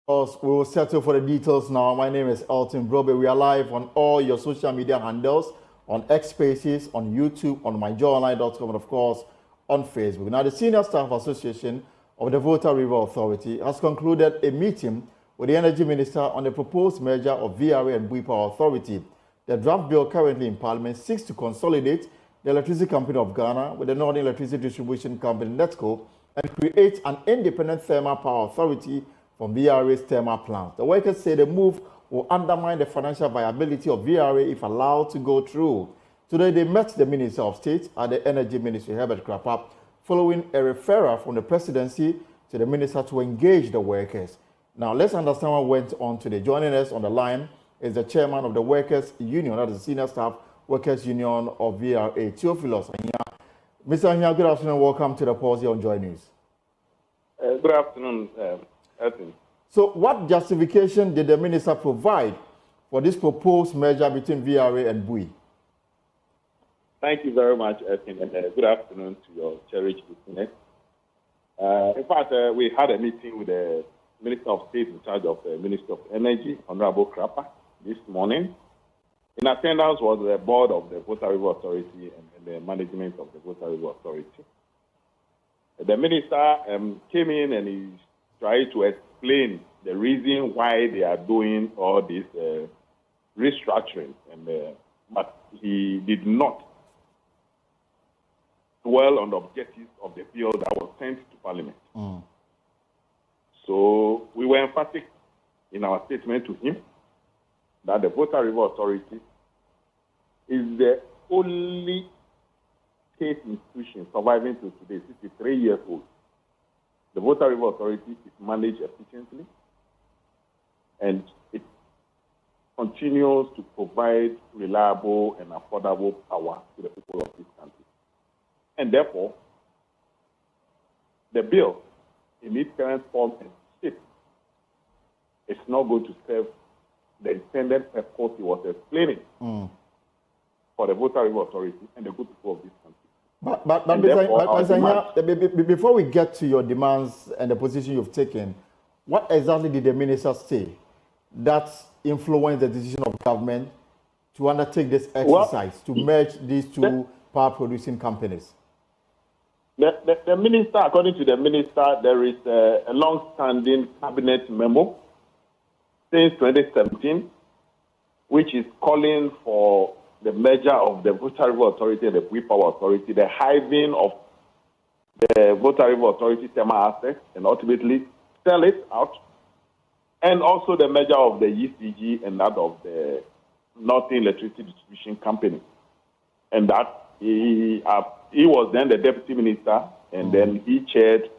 course, we will settle for the details now. My name is Elton Brobe. We are live on all your social media handles, on X Spaces, on YouTube, on myjoyonline.com, and of course, on Facebook. Now, the Senior Staff Association of the Volta River Authority has concluded a meeting with the Energy Minister on the proposed merger of VRA and Bui Power Authority. The draft bill currently in Parliament seeks to consolidate the Electricity Company of Ghana with the Northern Electricity Distribution Company, NETCO, and create an independent thermal power authority from VRA's thermal plants. The workers say the move will undermine the financial viability of VRA if allowed to go through. Today, they met the Minister of State at the Energy Ministry, Herbert Krapap, following a referral from the presidency to the minister to engage the workers. Now, let's understand what went on today. Joining us on the line is the chairman of the Workers' Union, that is the Senior Staff Workers' Union of VRA, Theophilus Ahia. Mr. Ahia, good afternoon. Welcome to the Pulse here on Joy News. Good afternoon, Elton. So, what justification did the minister provide for this proposed merger between VRA and Bui? Thank you very much, Elton, and good afternoon to your cherished listeners. In fact, we had a meeting with the Minister of State in charge of the Ministry of Energy, Honorable Krapap, this morning. In attendance was the board of the Volta River Authority and the management of the Volta River Authority. The minister came in and he tried to explain the reason why they are doing all this restructuring, but he did not dwell on the objectives of the bill that was sent to Parliament. So we were emphatic in our statement to him that the Volta River Authority is the only state institution surviving to today, 63 years old. The Volta River Authority is managed efficiently, and it continues to provide reliable and affordable power to the people of this country. And therefore, the bill, in its current form and shape, is not going to serve the intended purpose he was explaining for the Volta River Authority and the good people of this country. But before we get to your demands and the position you've taken, what exactly did the minister say that influenced the decision of government to undertake this exercise, to merge these two power-producing companies? The minister, according to the minister, there is a long-standing cabinet memo since 2017, which is calling for the merger of the Volta River Authority and the Bui Power Authority, the hiving of the Volta River Authority thermal assets and ultimately sell it out, and also the merger of the ECG and that of the Northern Electricity Distribution Company. And that he was then the deputy minister, and then he chaired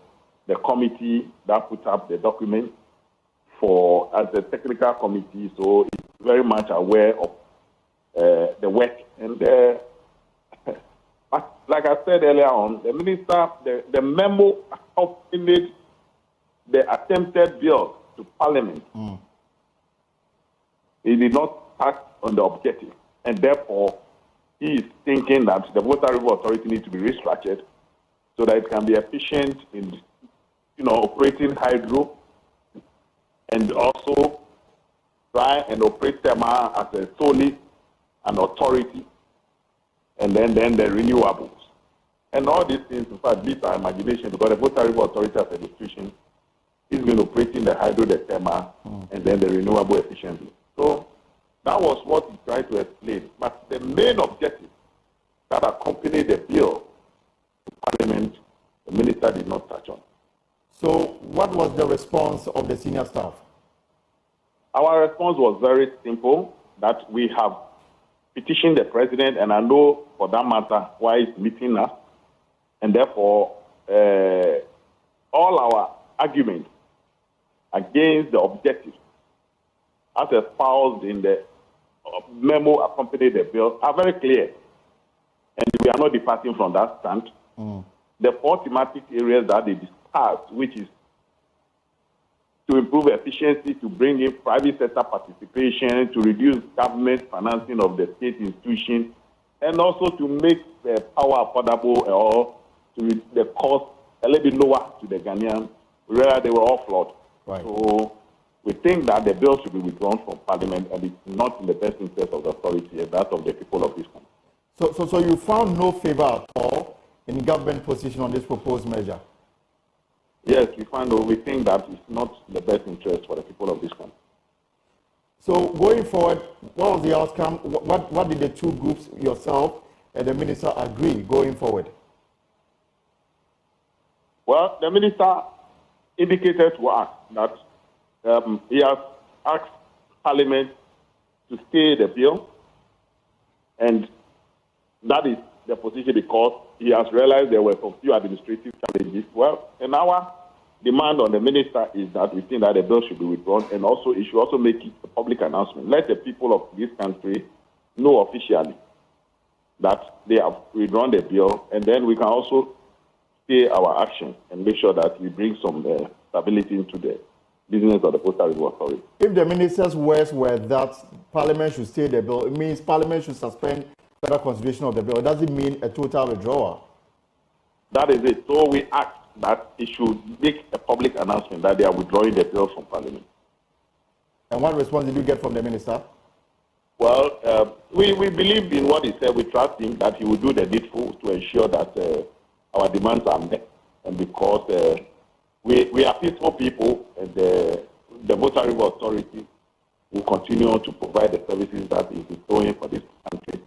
the committee that put up the document as a technical committee, so he's very much aware of the work. And like I said earlier on, the minister, the memo accompanied the attempted bill to Parliament. He did not touch on the objective, and therefore he is thinking that the Volta River Authority needs to be restructured so that it can be efficient in, operating hydro, and also try and operate thermal as a solely an authority, and then the renewables. And all these things, in fact, these are imagination, because the Volta River Authority as a institution is going to operate in the hydro, the thermal, and then the renewable efficiently. So that was what he tried to explain. But the main objective that accompanied the bill to Parliament, the minister did not touch on. So what was the response of the senior staff? Our response was very simple, that we have petitioned the president, and I know for that matter why he's meeting us, and therefore all our arguments against the objectives as espoused in the memo accompanying the bill are very clear, and we are not departing from that stand. The four thematic areas that they discussed, which is to improve efficiency, to bring in private sector participation, to reduce government financing of the state institution, and also to make the power affordable or to the cost a little bit lower to the Ghanaians, where they were all flawed. Right. So we think that the bill should be withdrawn from Parliament, and it's not in the best interest of the authority and that of the people of this country. So you found no favor at all in government position on this proposed measure? Yes, we think that it's not in the best interest for the people of this country. So going forward, what was the outcome? What did the two groups, yourself and the minister, agree going forward? Well, the minister indicated to us that he has asked Parliament to stay the bill, and that is the position because he has realized there were some few administrative challenges. Well, and our demand on the minister is that we think that the bill should be withdrawn, and also it should also make it a public announcement. Let the people of this country know officially that they have withdrawn the bill, and then we can also stay our action and make sure that we bring some stability into the business of the Postal Review Authority. If the minister's words were that Parliament should stay the bill, it means Parliament should suspend further consideration of the bill. It doesn't mean a total withdrawal. That is it. So we ask that it should make a public announcement that they are withdrawing the bill from Parliament. And what response did you get from the minister? Well, we believe in what he said. We trust him that he will do the needful to ensure that our demands are met. And because we are peaceful people, and the Postal Review Authority will continue to provide the services that is bestowing for this country.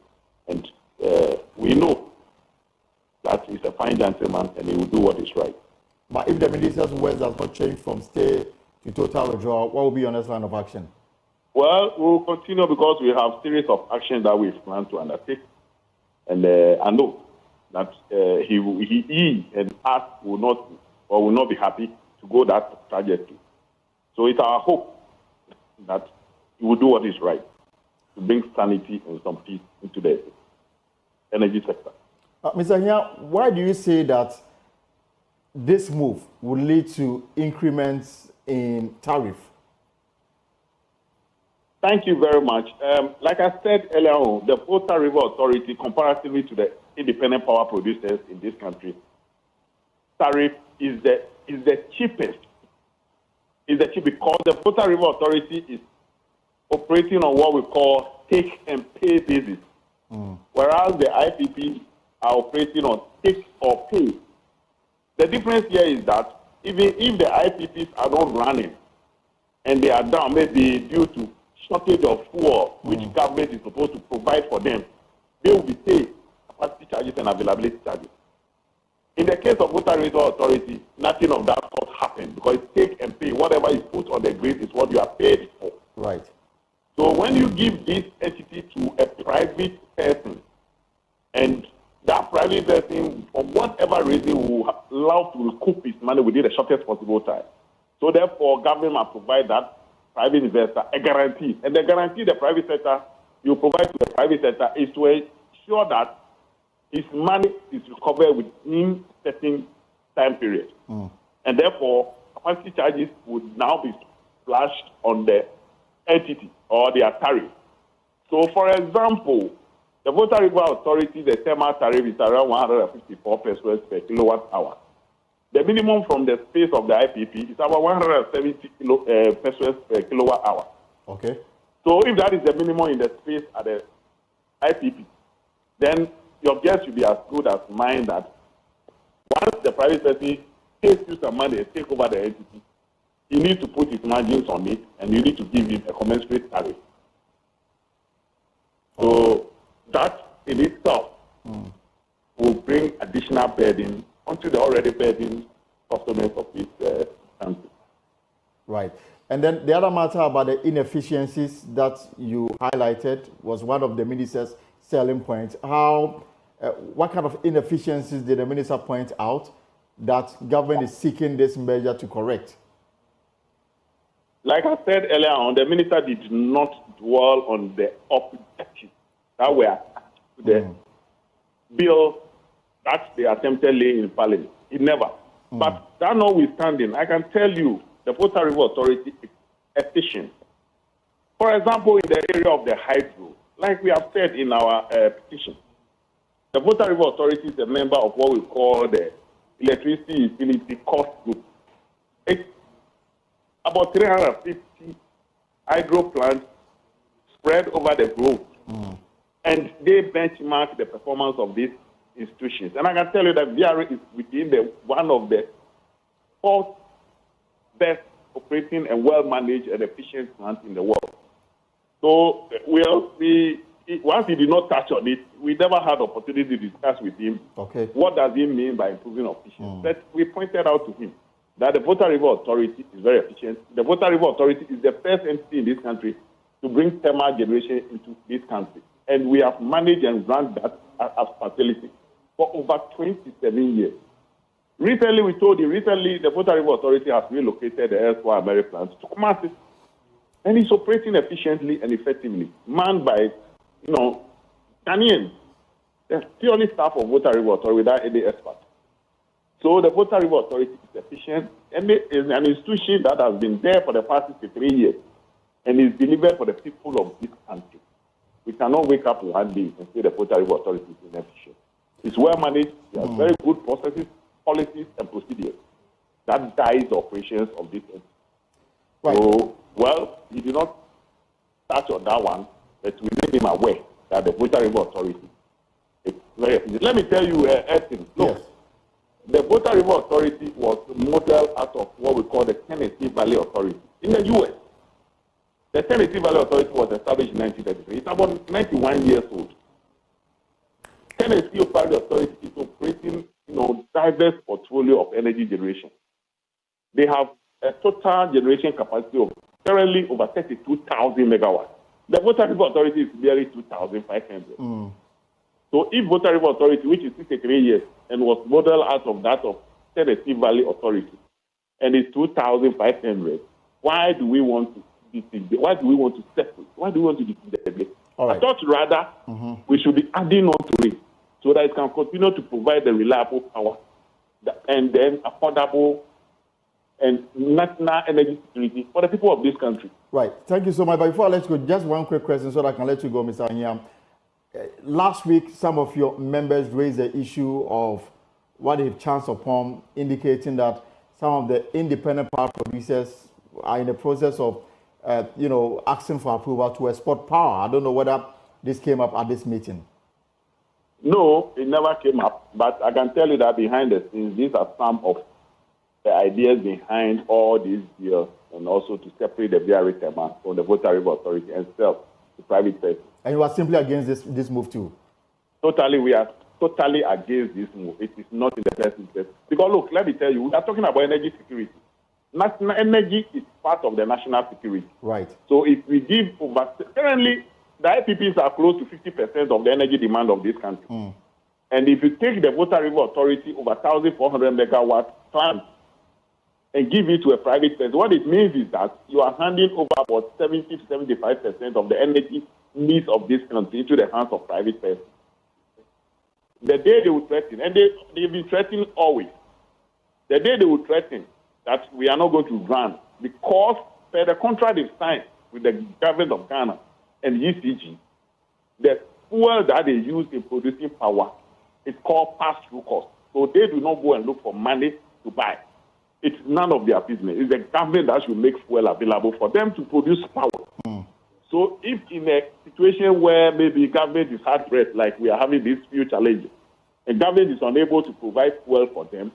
And we know that he's a fine gentleman and he will do what is right. But if the minister's words does not change from stay to total withdrawal, what will be your next line of action? Well, we will continue because we have a series of actions that we've planned to undertake. And I know that he and us will not be happy to go that trajectory. So it's our hope that he will do what is right to bring sanity and some peace into the energy sector. Mr. Hia, why do you say that this move will lead to increments in tariff? Thank you very much. Like I said earlier on, the Postal Review Authority, comparatively to the independent power producers in this country, tariff is the cheapest. Is the cheapest because the Postal Review Authority is operating on what we call take and pay basis, whereas the IPP are operating on take or pay. The difference here is that even if the IPPs are not running and they are down, maybe due to shortage of fuel, which government is supposed to provide for them, they will be paid capacity charges and availability charges. In the case of Postal Review Authority, nothing of that sort happened because it's take and pay. Whatever is put on the grid is what you are paid for. Right. So when you give this entity to a private person, and that private person, for whatever reason, will allow to recoup his money within the shortest possible time. So therefore, government must provide that private investor a guarantee. And the guarantee the private sector, you provide to the private sector is to ensure that his money is recovered within certain time period. And therefore, capacity charges would now be splashed on the entity or their tariff. So, for example, the Postal Review Authority, the thermal tariff is around 154 pesos per kilowatt hour. The minimum from the space of the IPP is about 170 pesos per kilowatt hour. Okay. So if that is the minimum in the space at the IPP, then your guess should be as good as mine that once the private person takes you some money and take over the entity, you need to put his margins on it and you need to give him a commensurate tariff. So that in itself will bring additional burden onto the already burdened customers of this country. Right. And then the other matter about the inefficiencies that you highlighted was one of the minister's selling points. What kind of inefficiencies did the minister point out that government is seeking this measure to correct? Like I said earlier on, the minister did not dwell on the objectives that were attached to the bill that they attempted laying in Parliament. It never. But that notwithstanding, I can tell you the Postal Review Authority is efficient. For example, in the area of the hydro, like we have said in our petition, the Postal Review Authority is a member of what we call the Electricity Utility Cost Group. It's about 350 hydro plants spread over the globe. And they benchmark the performance of these institutions. And I can tell you that VRA is within one of the 4 best operating and well-managed and efficient plants in the world. So once he did not touch on it, we never had opportunity to discuss with him what does he mean by improving efficiency. But we pointed out to him that the Volta River Authority is very efficient. The Volta River Authority is the first entity in this country to bring thermal generation into this country. And we have managed and run that as facility for over 27 years. Recently, we told you, the Volta River Authority has relocated the Elsewhere American plants to Galamsey. And it's operating efficiently and effectively, manned by, Ghanaians. There's purely staff of Volta River Authority without any expert. So the Volta River Authority is efficient, and it is an institution that has been there for the past 63 years and is delivered for the people of this country. We cannot wake up one day and say the Volta River Authority is inefficient. It's well managed. There are very good processes, policies, and procedures that guide the operations of this entity. Right. So, he did not touch on that one, but we made him aware that the Volta River Authority is very efficient. Let me tell you, Edson, look, the Volta River Authority was modeled out of what we call the Tennessee Valley Authority in the U.S. The Tennessee Valley Authority was established in 1933. It's about 91 years old. Tennessee Valley Authority is operating, diverse portfolio of energy generation. They have a total generation capacity of currently over 32,000 megawatts. The Volta River Authority is nearly 2,500. So if Volta River Authority, which is 63 years and was modeled out of that of Tennessee Valley Authority, and is 2,500, why do we want to separate? Why do we want to disintegrate? Right. I thought rather we should be adding on to it so that it can continue to provide the reliable power and then affordable and national energy security for the people of this country. Right. Thank you so much. But before I let you go, just one quick question so that I can let you go, Mr. Anyam. Last week, some of your members raised the issue of what they've chanced upon, indicating that some of the independent power producers are in the process of, asking for approval to export power. I don't know whether this came up at this meeting. No, it never came up. But I can tell you that behind the scenes, these are some of the ideas behind all these deals, and also to separate the VRA thermal from the Volta River Authority and sell to private persons. And you are simply against this move too? Totally, we are totally against this move. It is not in the best interest. Because look, let me tell you, we are talking about energy security. National energy is part of the national security. Right. So if we give over, currently the IPPs are close to 50% of the energy demand of this country. And if you take the Volta River Authority over 1,400 megawatt plant and give it to a private person, what it means is that you are handing over about 70 to 75% of the energy needs of this country into the hands of private persons. The day they will threaten, and they've been threatening always, the day they will threaten that we are not going to run because per the contract they've signed with the government of Ghana and UCG, the fuel that they use in producing power is called pass-through cost. So they do not go and look for money to buy. It's none of their business. It's the government that should make fuel available for them to produce power. So if in a situation where maybe government is hard pressed, like we are having these few challenges, and government is unable to provide fuel for them,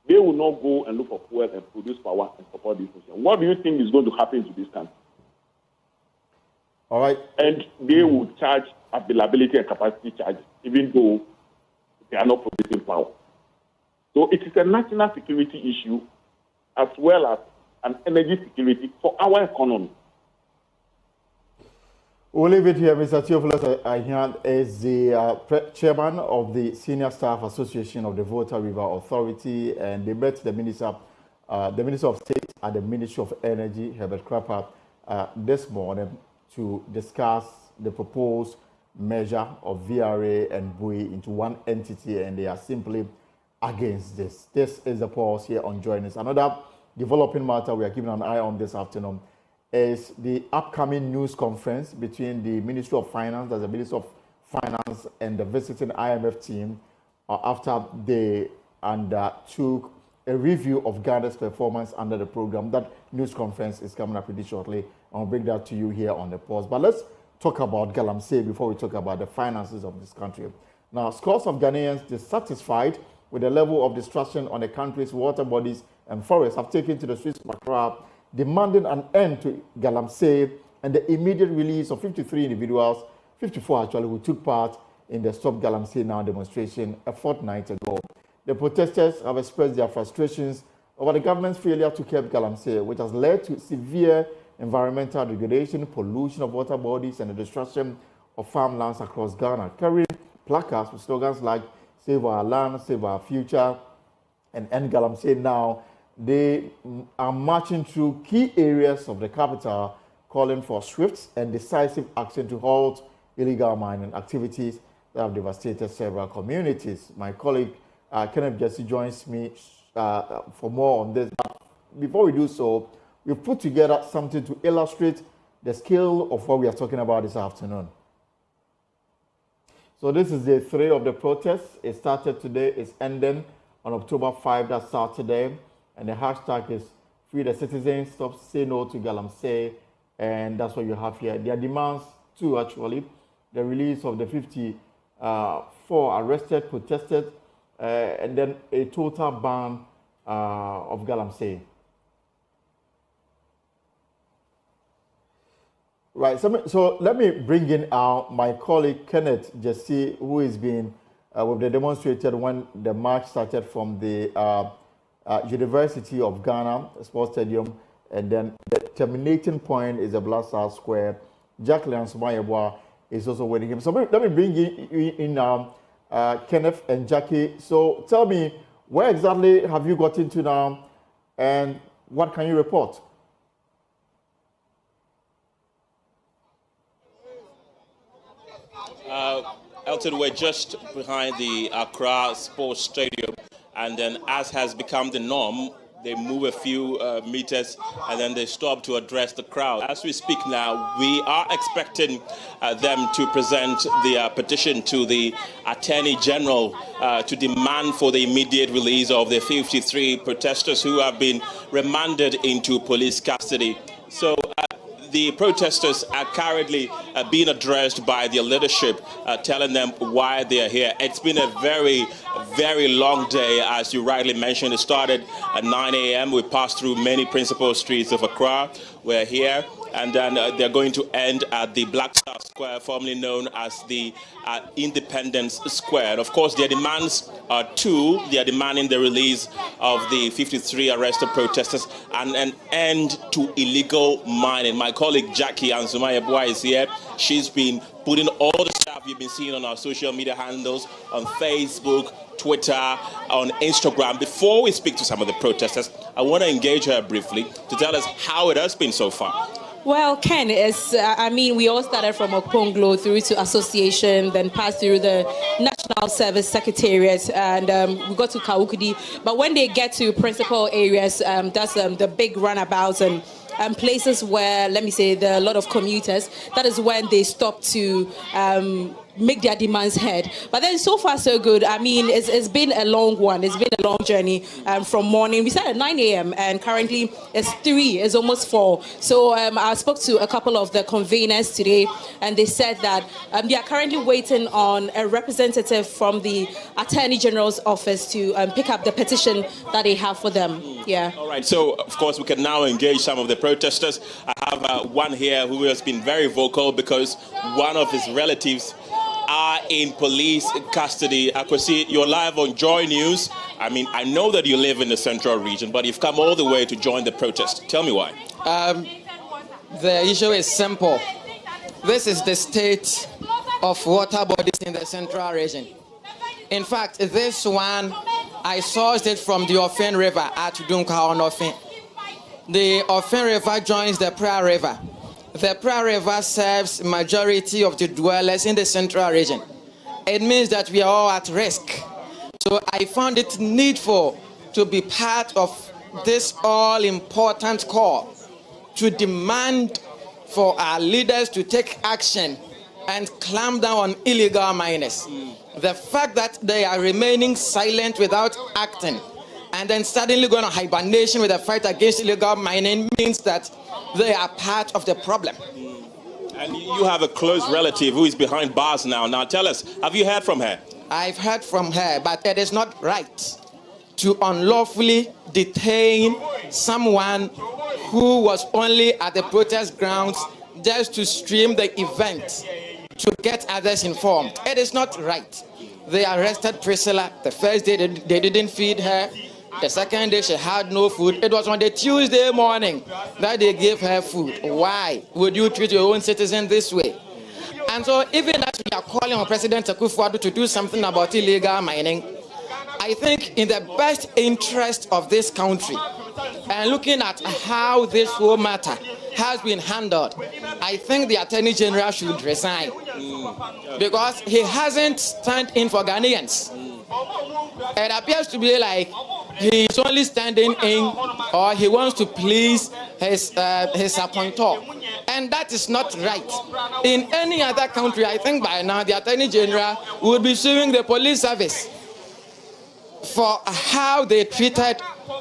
they will not go and look for fuel and produce power and support this nation. What do you think is going to happen to this country? All right. And they will charge availability and capacity charges, even though they are not producing power. So it is a national security issue as well as an energy security for our economy. We'll leave it here. Mr. Theophilus Ahian is the chairman of the Senior Staff Association of the Volta River Authority, and they met the Minister of State at the Ministry of Energy, Herbert Crapper, this morning to discuss the proposed measure of VRA and BUI into one entity, and they are simply against this. This is the pause here on Join Us. Another developing matter we are keeping an eye on this afternoon is the upcoming news conference between the Ministry of Finance, as the Minister of Finance, and the visiting IMF team after they undertook a review of Ghana's performance under the program. That news conference is coming up pretty shortly. I'll bring that to you here on the pause. But let's talk about Galamsey before we talk about the finances of this country. Now, scores of Ghanaians dissatisfied with the level of destruction on the country's water bodies and forests have taken to the streets of Accra, demanding an end to Galamsey and the immediate release of 53 individuals, 54 actually, who took part in the Stop Galamsey Now demonstration a fortnight ago. The protesters have expressed their frustrations over the government's failure to curb Galamsey, which has led to severe environmental degradation, pollution of water bodies, and the destruction of farmlands across Ghana, carrying placards with slogans like "Save Our Land, Save Our Future," and "End Galamsey Now." They are marching through key areas of the capital, calling for swift and decisive action to halt illegal mining activities that have devastated several communities. My colleague Kenneth Jesse joins me for more on this. But before we do so, we've put together something to illustrate the scale of what we are talking about this afternoon. So this is day 3 of the protest. It started today, it's ending on October 5, that's Saturday. And the hashtag is Free the Citizens, Stop Say No to Galamsey. And that's what you have here. Their demands too, actually, the release of the 54 arrested, protested, and then a total ban of Galamsey. Right, so let me bring in my colleague Kenneth Jesse, who has been with the demonstrators when the march started from the University of Ghana Sports Stadium, and then the terminating point is a Blaster Square. Jacqueline Sumayebwa is also waiting him. So let me bring in Kenneth and Jackie. So tell me, where exactly have you got into now, and what can you report? Elton, we're just behind the Accra Sports Stadium, and then, as has become the norm, they move a few meters and then they stop to address the crowd. As we speak now, we are expecting them to present the petition to the Attorney General to demand for the immediate release of the 53 protesters who have been remanded into police custody. So the protesters are currently being addressed by their leadership, telling them why they are here. It's been a very, very long day, as you rightly mentioned. It started at 9 a.m. We passed through many principal streets of Accra. We're here, and then they're going to end at the Black Star Square, formerly known as the Independence Square. And of course, their demands are two. They are demanding the release of the 53 arrested protesters and an end to illegal mining. My colleague Jackie Anzumayebwa is here. She's been putting all the stuff you've been seeing on our social media handles, on Facebook, Twitter, on Instagram. Before we speak to some of the protesters, I want to engage her briefly to tell us how it has been so far. Well, Ken, we all started from Okponglo through to association, then passed through the National Service Secretariat, and we got to Kawukudi. But when they get to principal areas, that's the big runabouts and places where, let me say, there are a lot of commuters, that is when they stop to make their demands heard. But then so far so good. I mean, it's been a long one. It's been a long journey from morning. We started at 9 a.m. and currently it's 3. It's almost 4. So I spoke to a couple of the conveners today, and they said that they are currently waiting on a representative from the Attorney General's office to pick up the petition that they have for them. Yeah. All right. So, of course, we can now engage some of the protesters. I have one here who has been very vocal because one of his relatives are in police custody. Akwesi, you're live on Joy News. I mean, I know that you live in the central region, but you've come all the way to join the protest. Tell me why. The issue is simple. This is the state of water bodies in the central region. In fact, this one, I sourced it from the Ofen River at Dunka on Ofen. The Ofen River joins the Prayer River. The Prayer River serves majority of the dwellers in the central region. It means that we are all at risk. So I found it needful to be part of this all-important call to demand for our leaders to take action and clamp down on illegal miners. The fact that they are remaining silent without acting and then suddenly going on hibernation with the fight against illegal mining means that they are part of the problem. And you have a close relative who is behind bars now. Now tell us, have you heard from her? I've heard from her, but it is not right to unlawfully detain someone who was only at the protest grounds just to stream the event to get others informed. It is not right. They arrested Priscilla. The first day they didn't feed her. The second day she had no food. It was on the Tuesday morning that they gave her food. Why would you treat your own citizen this way? And so even as we are calling on President Akufo-Addo to do something about illegal mining, I think in the best interest of this country, and looking at how this whole matter has been handled, I think the Attorney General should resign because he hasn't stand in for Ghanaians. It appears to be like he's only standing in, or he wants to please his appointor, and that is not right. In any other country, I think by now the Attorney General would be suing the police service for how they treated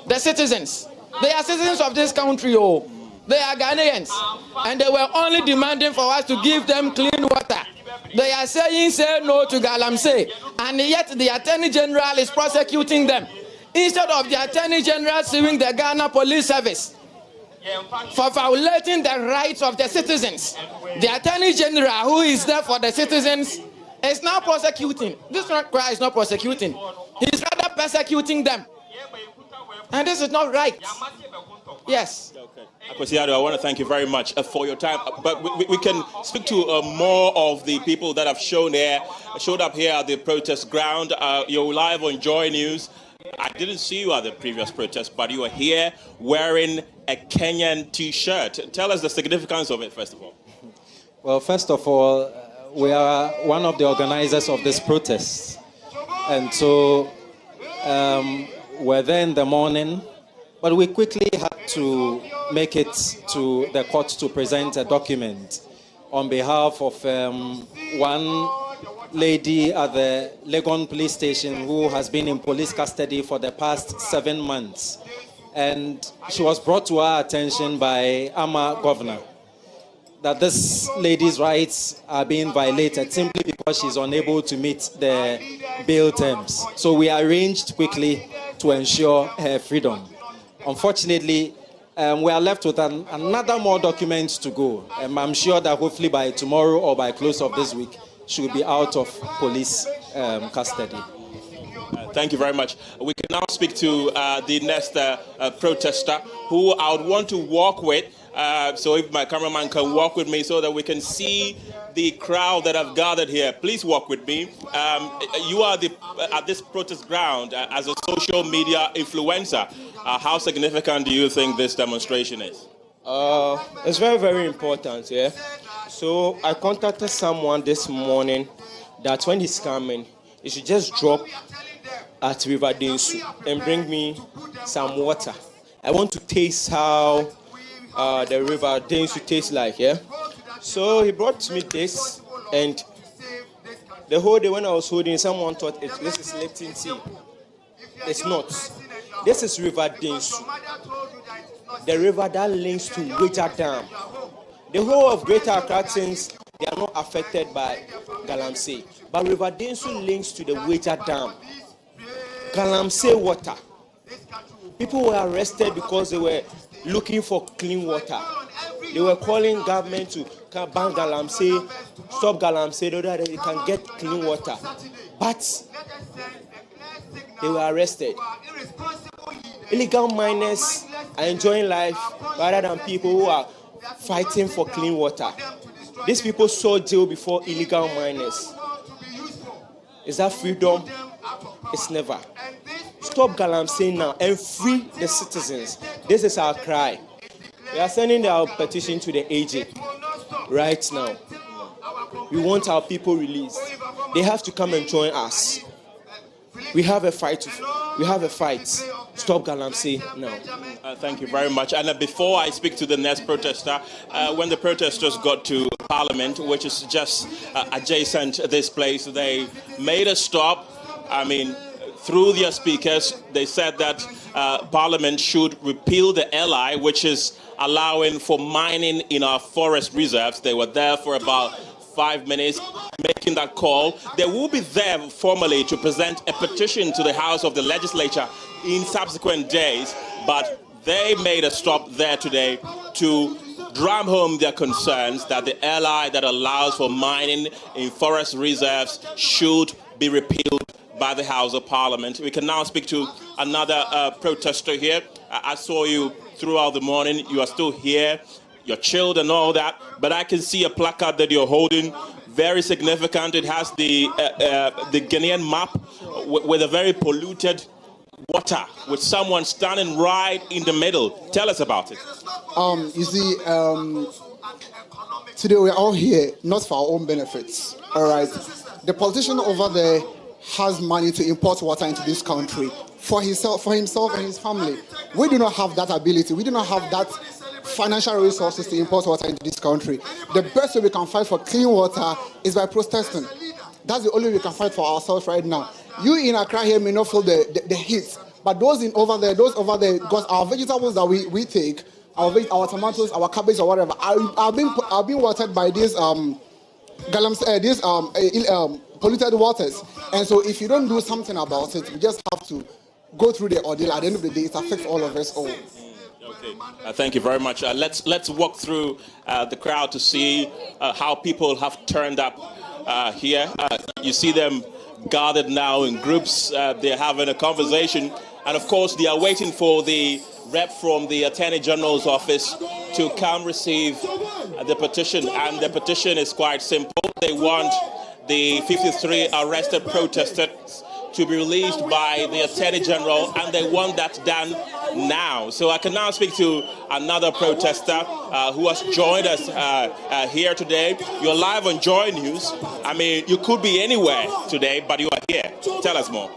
the citizens. They are citizens of this country, oh. They are Ghanaians, and they were only demanding for us to give them clean water. They are saying say no to Galamsey, and yet the Attorney General is prosecuting them. Instead of the Attorney General suing the Ghana Police Service for violating the rights of the citizens, the Attorney General, who is there for the citizens, is now prosecuting. This guy is not prosecuting. He's rather persecuting them. And this is not right. Yes. Okay. Akosua-Addo, I want to thank you very much for your time. But we can speak to more of the people that have showed up here at the protest ground. You're live on Joy News. I didn't see you at the previous protest, but you are here wearing a Kenyan T-shirt. Tell us the significance of it, first of all. Well, first of all, we are one of the organizers of this protest. And so we're there in the morning, but we quickly had to make it to the court to present a document on behalf of one lady at the Legon police station who has been in police custody for the past 7 months. And she was brought to our attention by Ama Governor that this lady's rights are being violated simply because she's unable to meet the bail terms. So we arranged quickly to ensure her freedom. Unfortunately, we are left with another more documents to go. I'm sure that hopefully by tomorrow or by close of this week, she will be out of police custody. Thank you very much. We can now speak to the next protester who I would want to walk with. So if my cameraman can walk with me so that we can see the crowd that have gathered here. Please walk with me. You are at this protest ground as a social media influencer. How significant do you think this demonstration is? It's very, very important, yeah. So I contacted someone this morning that when he's coming, he should just drop at River Densu and bring me some water. I want to taste how the River Densu tastes like, yeah. So he brought me this, and the whole day when I was holding, someone thought this is Lipton tea. It's not. This is River Densu, the river that links to Wager Dam. The whole of Greater Accra things, they are not affected by Galamsey, but River Densu links to the Wager Dam. Galamsey water. People were arrested because they were looking for clean water. They were calling government to ban Galamsey, stop Galamsey, so that they can get clean water. But they were arrested. Illegal miners are enjoying life rather than people who are fighting for clean water. These people saw jail before illegal miners. Is that freedom? It's never. Stop Galamsey now and free the citizens. This is our cry. We are sending our petition to the AG right now. We want our people released. They have to come and join us. We have a fight. We have a fight. Stop Galamsey now. Thank you very much. And before I speak to the next protester, when the protesters got to Parliament, which is just adjacent to this place, they made a stop. I mean, through their speakers, they said that Parliament should repeal the LI, which is allowing for mining in our forest reserves. They were there for about 5 minutes making that call. They will be there formally to present a petition to the House of the Legislature in subsequent days, but they made a stop there today to drum home their concerns that the LI that allows for mining in forest reserves should be repealed by the House of Parliament. We can now speak to another protester here. I saw you throughout the morning. You are still here. You're chilled and all that, but I can see a placard that you're holding, very significant. It has the Ghanaian map with a very polluted water, with someone standing right in the middle. Tell us about it. You see, today we're all here not for our own benefits. All right, the politician over there has money to import water into this country for himself and his family. We do not have that ability. We do not have that financial resources to import water into this country. The best way we can fight for clean water is by protesting. That's the only way we can fight for ourselves right now. You in Accra here may not feel the heat, but those over there, because our vegetables that we take, our tomatoes, our cabbage or whatever, are being watered by these Galamsey, polluted waters. And so if you don't do something about it, we just have to go through the ordeal. At the end of the day, it affects all of us all. Okay. Thank you very much. Let's walk through the crowd to see how people have turned up here. You see them gathered now in groups. They're having a conversation. And of course, they are waiting for the rep from the Attorney General's office to come receive the petition. And the petition is quite simple. They want the 53 arrested protesters to be released by the Attorney General, and they want that done now. So I can now speak to another protester who has joined us here today. You're live on Joy News. I mean, you could be anywhere today, but you are here. Tell us more.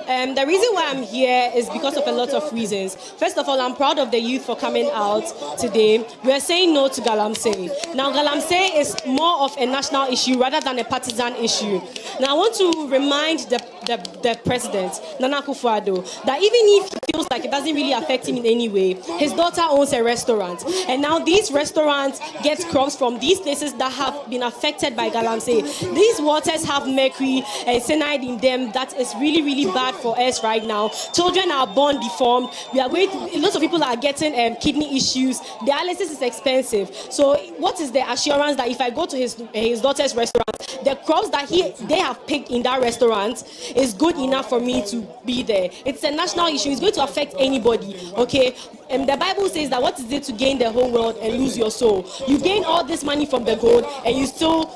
The reason why I'm here is because of a lot of reasons. First of all, I'm proud of the youth for coming out today. We are saying no to Galamsey. Now, Galamsey is more of a national issue rather than a partisan issue. Now, I want to remind the president, Nana Akufo-Addo, that even if he feels like it doesn't really affect him in any way, his daughter owns a restaurant. And now these restaurants get crops from these places that have been affected by Galamsey. These waters have mercury and cyanide in them that is really, really bad for us right now. Children are born deformed. Lots of people are getting kidney issues. Dialysis is expensive. So what is the assurance that if I go to his daughter's restaurant, the crops that they have picked in that restaurant is good enough for me to be there? It's a national issue. It's going to affect anybody, okay? And the Bible says that what is it to gain the whole world and lose your soul? You gain all this money from the gold and you still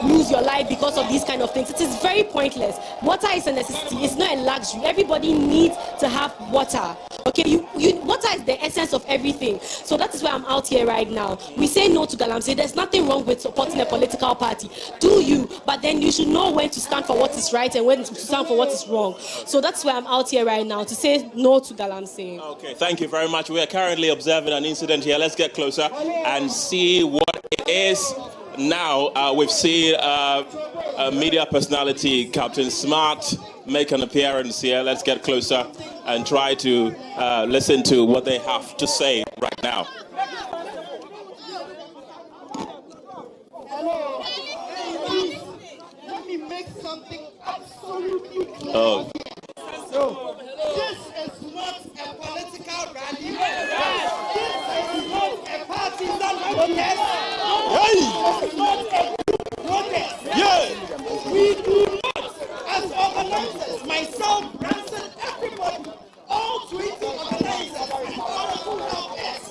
lose your life because of these kind of things. It is very pointless. Water is a necessity. It's not a luxury. Everybody needs to have water. Okay, water is the essence of everything. So that is why I'm out here right now. We say no to Galamsey. There's nothing wrong with supporting a political party. Do you? But then you should know when to stand for what is right and when to stand for what is wrong. So that's why I'm out here right now, to say no to Galamsey. Okay, thank you very much. We are currently observing an incident here. Let's get closer and see what it is. Now, we've seen a media personality, Captain Smart, make an appearance here. Let's get closer and try to listen to what they have to say right now. Let me make something absolutely clear. Oh. So, this is not a political rally. This is not a partisan protest. This is not a group protest. We do not, as organizers, myself, Branson, everybody, all 20 organizers and all who help us.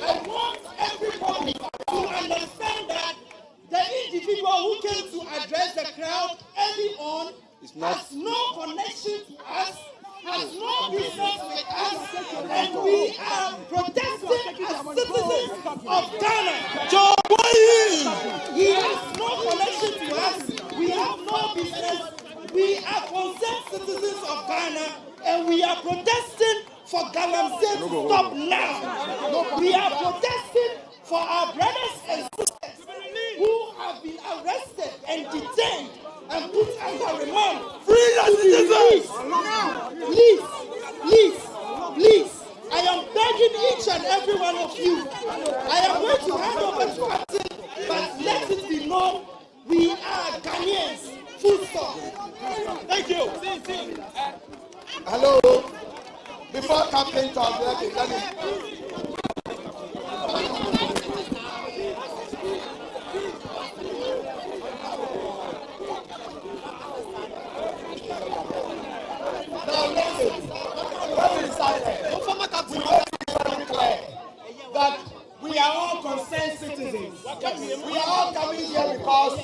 I want everybody to understand that the individual who came to address the crowd early on has no connection to us, has no business with us, and we are protesting as citizens of Ghana. He has no connection to us. We have no business. We are concerned citizens of Ghana, and we are protesting for Galamsey to stop now. We are protesting for our brothers and sisters who have been arrested and detained and put under remand. Free Please, I am begging each and every one of you. I am going to hand over to Captain, but let it be known we are Ghanaians. Full stop. Thank you. Hello. Before Captain talks, let me. Now listen, what we decided, we want to be very clear that we are all concerned citizens. We are all coming here because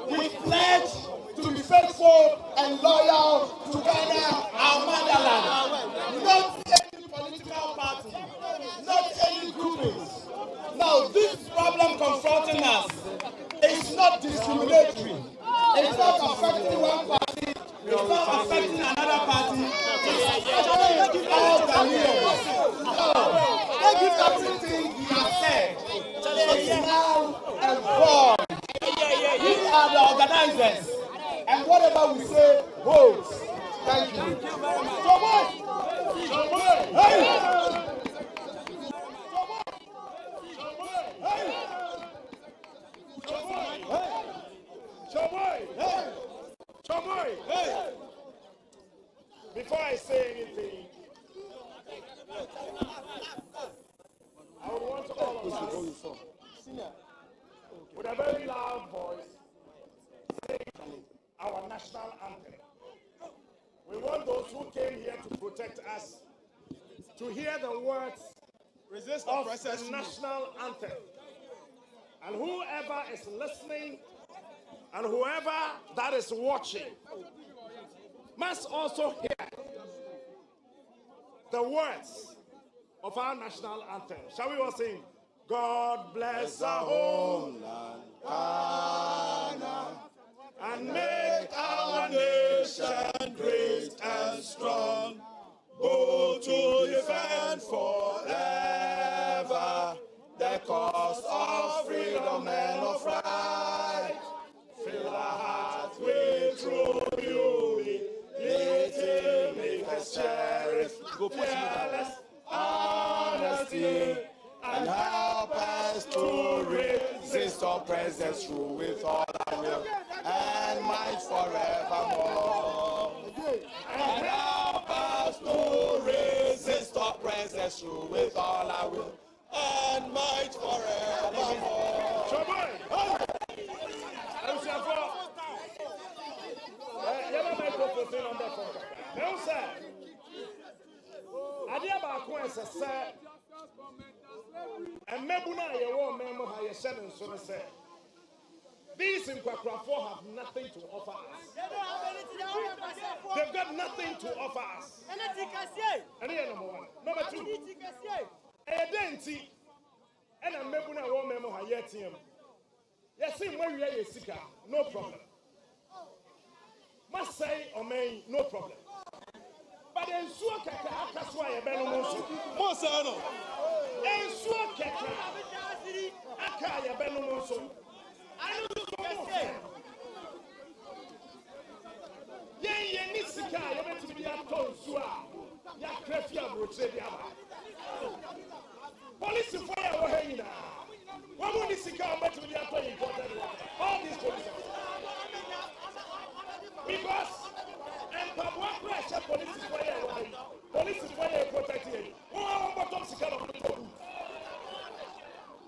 we pledge to be faithful and loyal to Ghana, our motherland. Not any political party, not any groupings. Now, this problem confronting us is not discriminatory. It's not affecting one party. It's not affecting another party. It's affecting all Ghanaians. So, everything we have said is now and formed. We are the organizers. And whatever we say, holds. Thank you. Before I say anything, I would want all of us with a very loud voice sing our national anthem. We want those who came here to protect us to hear the words of the national anthem. And whoever is listening and whoever that is watching must also hear the words of our national anthem. Shall we all sing? God bless our homeland, Ghana, and make our nation great and strong, both to defend forever the cause of freedom and of right. Fill our hearts with true beauty, make us cherish fearless honesty, and help us to resist oppressors rule with all our will and might forevermore. And help us to resist oppressors rule with all our will and might forevermore. These in Kwakrafo have nothing to offer us. They've got nothing to offer us. And here number one. Number two. Identity. And I'm making a woman who has yet him. Yes, see where you are, Sika, no problem. Must say or may, no problem. But then Suaka, that's why a Benomoso. Mosano. And Suaka, Akaya Benomoso. I don't know. Yea, Nisika, you're meant to be a ton, Sua. Yakrefia, Rochedia. Police fire were hanging now. What would this come back to the important? All these police. Because and Pabwa pressure police fire were hanging. Police fire protecting. Oh, bottom second of the boot.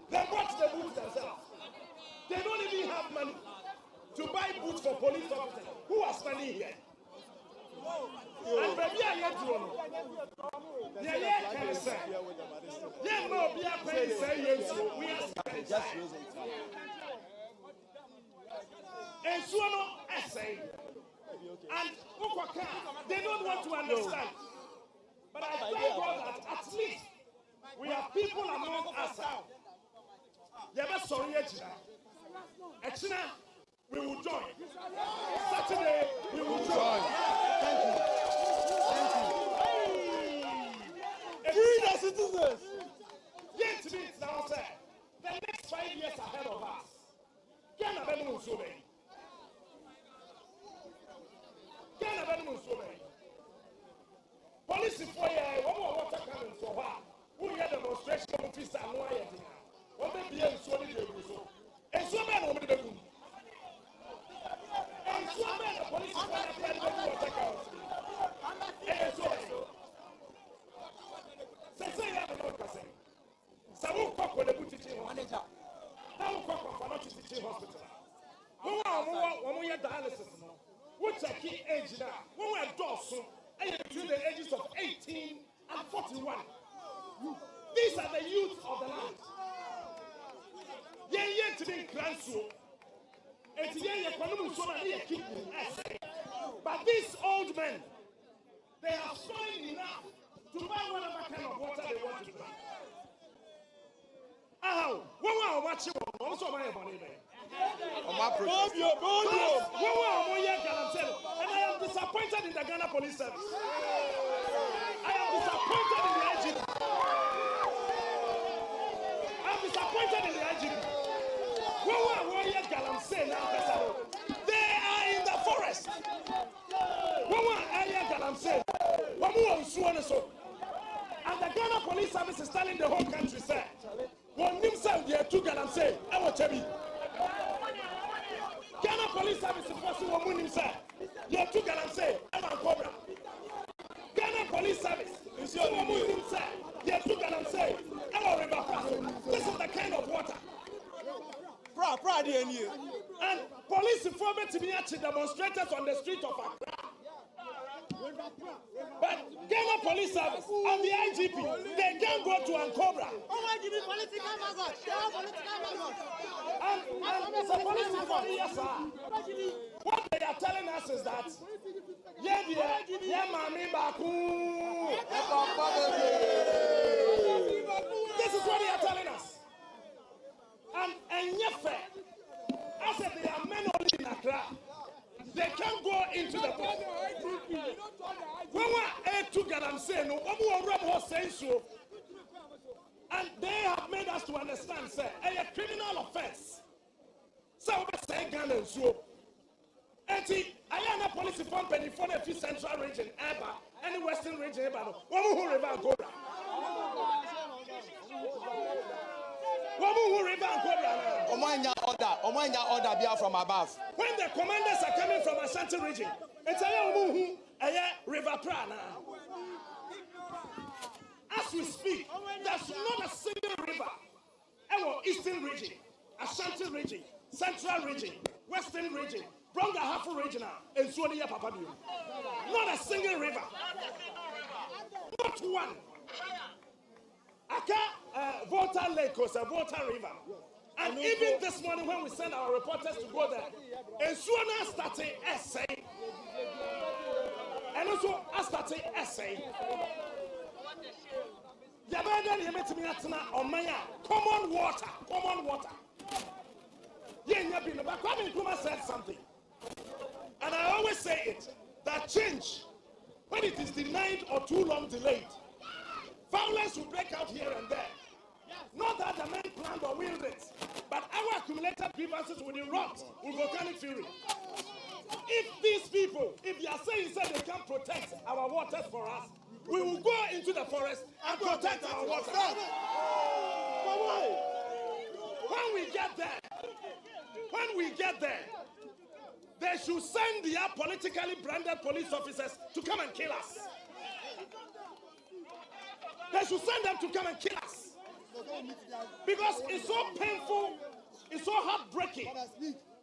They bought the boots themselves. They don't even have money to buy boots for police officers who are standing here. And baby, I yet to know. Yeah, can say. Yeah, no, we are paying say yes. We are just using it. And so no essay. And they don't want to understand. But I thank God that at least we have people among us. Never sorry, Echina, we will join. Saturday, we will join. Thank you. Free the citizens. Yet to be now said, the next 5 years ahead of us. Can I be officer no aye di. O be bia nsuo ni de gu so. Nsuo be na o me de gu. Nsuo be na police for na pray go water council. Nsuo. Say ya no ka say. Samu kokko le butiti manager. Samu kokko for not teaching hospital. When we are dialysis, we check age now. When we are dorsal, between the ages of 18 and 41. These are the youth of the land. They yet to be grandsons. It's yet but these old men, they have stolen enough to buy whatever kind of water they want to drink. When we are watching, also my money there. And I am disappointed in the Ghana Police Service. I am disappointed in the IGP. I am disappointed in the IGP. Galamsey now, they are in the forest. Galamsey, and the Ghana Police Service is telling the whole country, sir, one himself, they are two Galamsey, I will tell you. Ghana Police Service is forcing one himself. You have two Galamsey, I'm on Cobra. Ghana Police Service is your woman himself. You have two Galamsey, I'm on River. This is the kind of water. And police informed to me actually demonstrators on the street of Accra. But Ghana Police Service and the IGP, they can't go to Ankobra. And the police informed me, yes, sir. What they are telling us is that, this is what they are telling us. And yet, I said they are men only in Accra. They can't go into the bush. When we are to Galamsey, no, and they have made us to understand, sir, a criminal offense. So we say Ghana so. And I am a police company for the central region, Eba, and the western region, Eba. Who river go? Order be from above. When the commanders are coming from Ashanti region, it's a river prana. As we speak, there's not a single river. Our eastern region, Ashanti region, central region, western region, Bronga Hafu region, and Swadia Papadio. Not a single river. Not one. Aka Volta Lake was a Volta River. And even this morning when we send our reporters to go there, and Suana started essay. And also I started essay. Yabadan Yemetimiatana or Maya, common water. But Kwame Nkrumah said something. And I always say it, that change, when it is denied or too long delayed, violence will break out here and there. Not that the men planned or willed it, but our accumulated grievances will erupt with volcanic fury. If these people, if they are saying that they can protect our waters for us, we will go into the forest and protect our waters. When we get there, they should send their politically branded police officers to come and kill us. They should send them to come and kill us. Because it's so painful, it's so heartbreaking.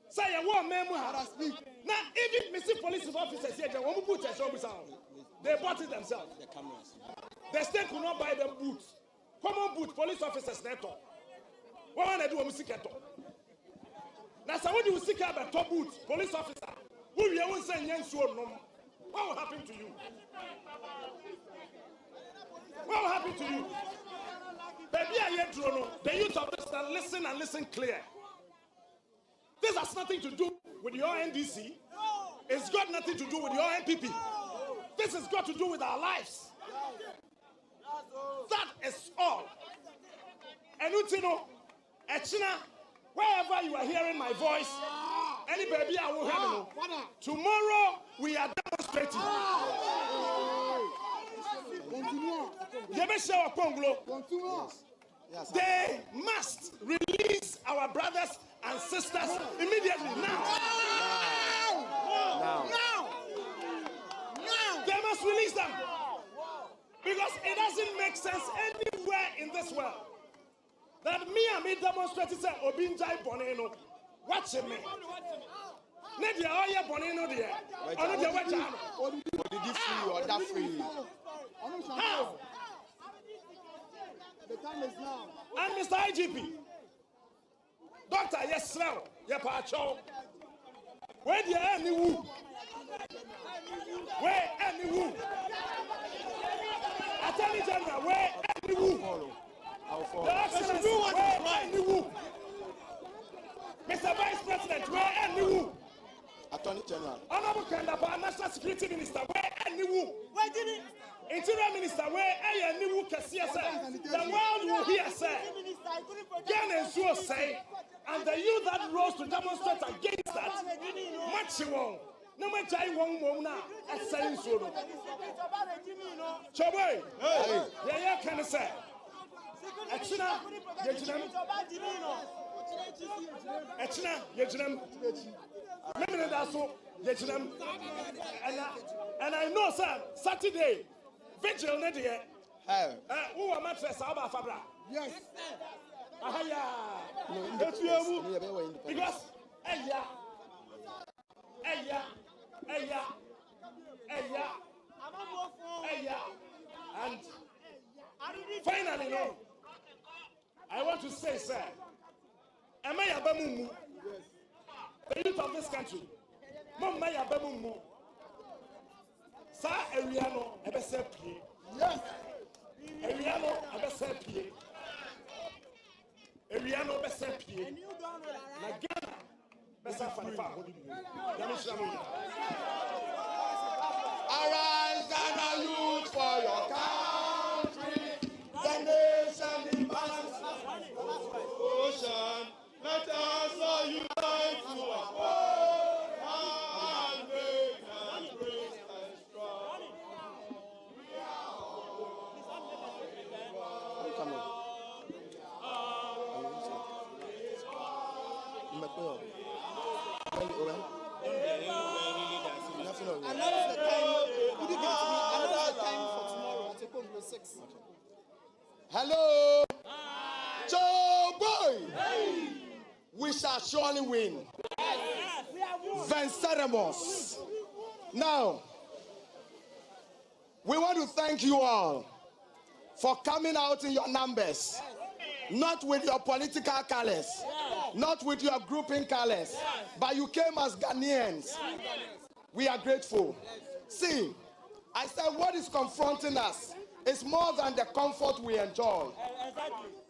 Say a war man. Now, even Mr. Police officers here, they bought it themselves. The state could not buy them boots. Common boots, police officers, they talk. What want to do with Musikato? Now, somebody will seek out the top boots, police officer. Who you won't say yes or no? What will happen to you? What will happen to you? Baby, I hear the youth of this land, listen and listen clear. This has nothing to do with your NDC. It's got nothing to do with your NPP. This has got to do with our lives. That is all. And you know, Echina, wherever you are hearing my voice, any baby I will have you. Tomorrow we are demonstrating. Yes, they must release our brothers and sisters immediately. Now. They must release them. Because it doesn't make sense anywhere in this world that me demonstrate say Obinjai Bonino. Watching me. Nedia Oya Bonino there. Ono de wacha. Did you free or that free? How? The time is now. And Mr. IGP, Doctor, yes, now, Yapacho. Where the any woo? Where any woo? Attorney General, where any woo? The Excellency, where any woo? Mr. Vice President, where any woo? Attorney General. Honorable Kandapa, National Security Minister, where any woo? Where did it? Interior Minister, where any woo can see us? The world will hear say. Again and so say, and the youth that rose to demonstrate against that, much you want. No matter I won't now, a saying so. Choboy, yeah, can I say? Echina, and I know, sir, Saturday, vigil, Nadia. Who are mattress about Fabra? Yes. Because, and finally, no, I want to say, sir, am I a bamumu? The youth of this country, Mama Yabamumu, Sa Eriano, Ebesepi, yes, Eriano, Ebesepi, Eriano, Ebesepi, Nagana, Besafanifa, Arise and a youth for your country, the nation demands ocean. Let us all unite to uphold and make and great and strong. We are Announce the time. Would you get to me? Announce the time for tomorrow at Ekonglo 6. Hello, Joe Boy. We shall surely win. Venceremos. Now, we want to thank you all for coming out in your numbers, not with your political colors, not with your grouping colors, but you came as Ghanaians. We are grateful. See, I said what is confronting us is more than the comfort we enjoy.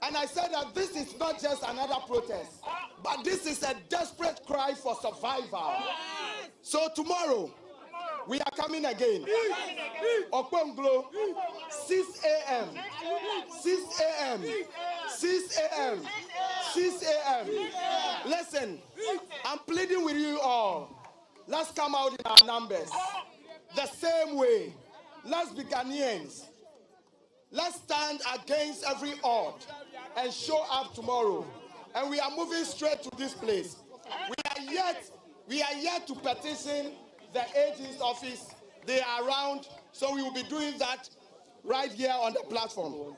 And I said that this is not just another protest, but this is a desperate cry for survival. So tomorrow, we are coming again. Okponglo, 6 a.m. 6 a.m. 6 a.m. 6 a.m. Listen, I'm pleading with you all. Let's come out in our numbers. The same way. Let's be Ghanaians. Let's stand against every odd and show up tomorrow. And we are moving straight to this place. We are yet to petition the AG's office. They are around, so we will be doing that right here on the platform.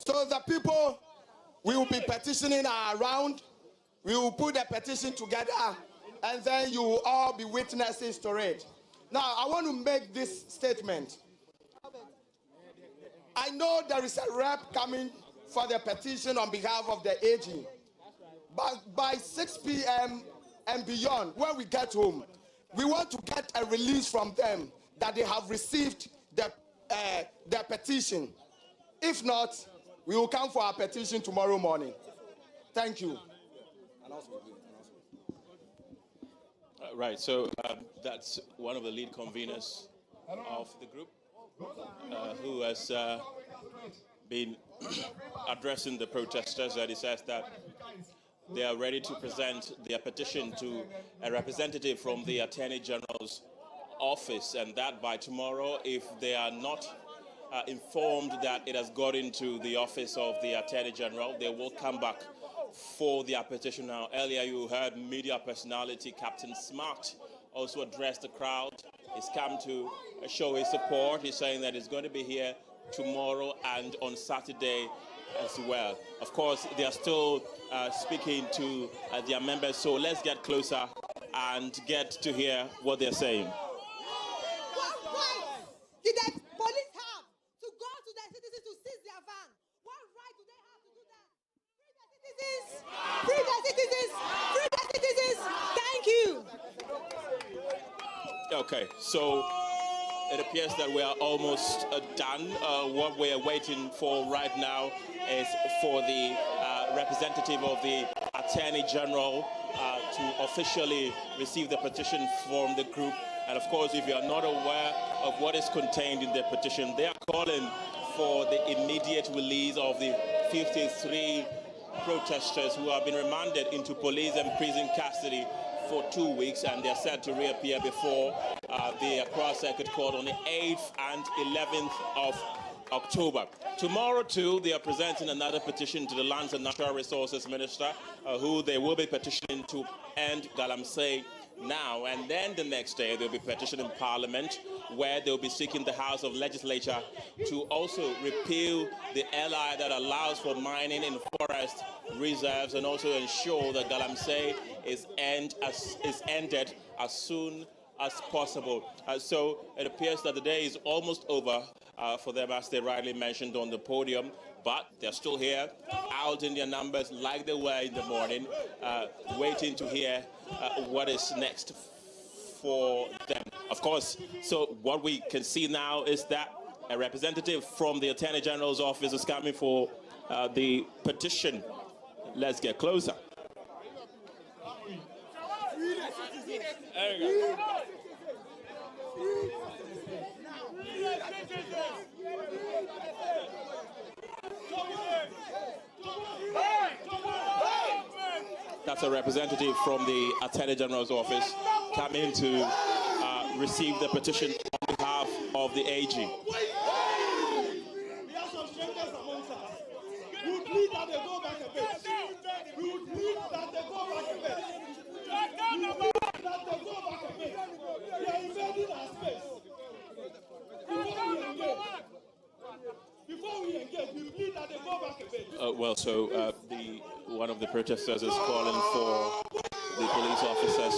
So the people we will be petitioning are around. We will put the petition together, and then you will all be witnesses to it. Now, I want to make this statement. I know there is a rep coming for the petition on behalf of the AG. But by 6 p.m. and beyond, when we get home, we want to get a release from them that they have received their petition. If not, we will come for our petition tomorrow morning. Thank you. Right, so that's one of the lead conveners of the group who has been addressing the protesters, and he says that they are ready to present their petition to a representative from the Attorney General's office, and that by tomorrow, if they are not informed that it has got into the office of the Attorney General. They will come back for their petition now. Earlier you heard media personality Captain Smart also address the crowd. He's come to show his support. He's saying that he's going to be here tomorrow and on Saturday as well. Of course, they are still speaking to their members, so let's get closer and get to hear what they're saying. What right did the police have to go to the citizens to seize their van? What right do they have to do that? Free the citizens! Free the citizens! Free the citizens! Thank you. Okay, so it appears that we are almost done. What we are waiting for right now is for the representative of the Attorney General to officially receive the petition from the group. And of course, if you are not aware of what is contained in the petition, they are calling for the immediate release of the 53 protesters who have been remanded into police and prison custody for 2 weeks, and they're set to reappear before the Accra Circuit Court on the 8th and 11th of October. Tomorrow, too, they are presenting another petition to the Lands and Natural Resources Minister, who they will be petitioning to end Galamsey now. And then the next day, they'll be petitioning Parliament, where they'll be seeking the House of Legislature to also repeal the LI that allows for mining in forest reserves and also ensure that Galamsey is ended as soon as possible. So it appears that the day is almost over for them, as they rightly mentioned on the podium, but they're still here, out in their numbers like they were in the morning, waiting to hear what is next for them. Of course, so what we can see now is that a representative from the Attorney General's office is coming for the petition. Let's get closer. There we go. That's a representative from the Attorney General's office coming to receive the petition on behalf of the AG. We have some strangers amongst us. We would plead that they go back a bit. We would plead that they go back a bit. We would plead that they go back a bit. They are invading our space. Before we engage, we plead that they go back a bit. One of the protesters is calling for the police officers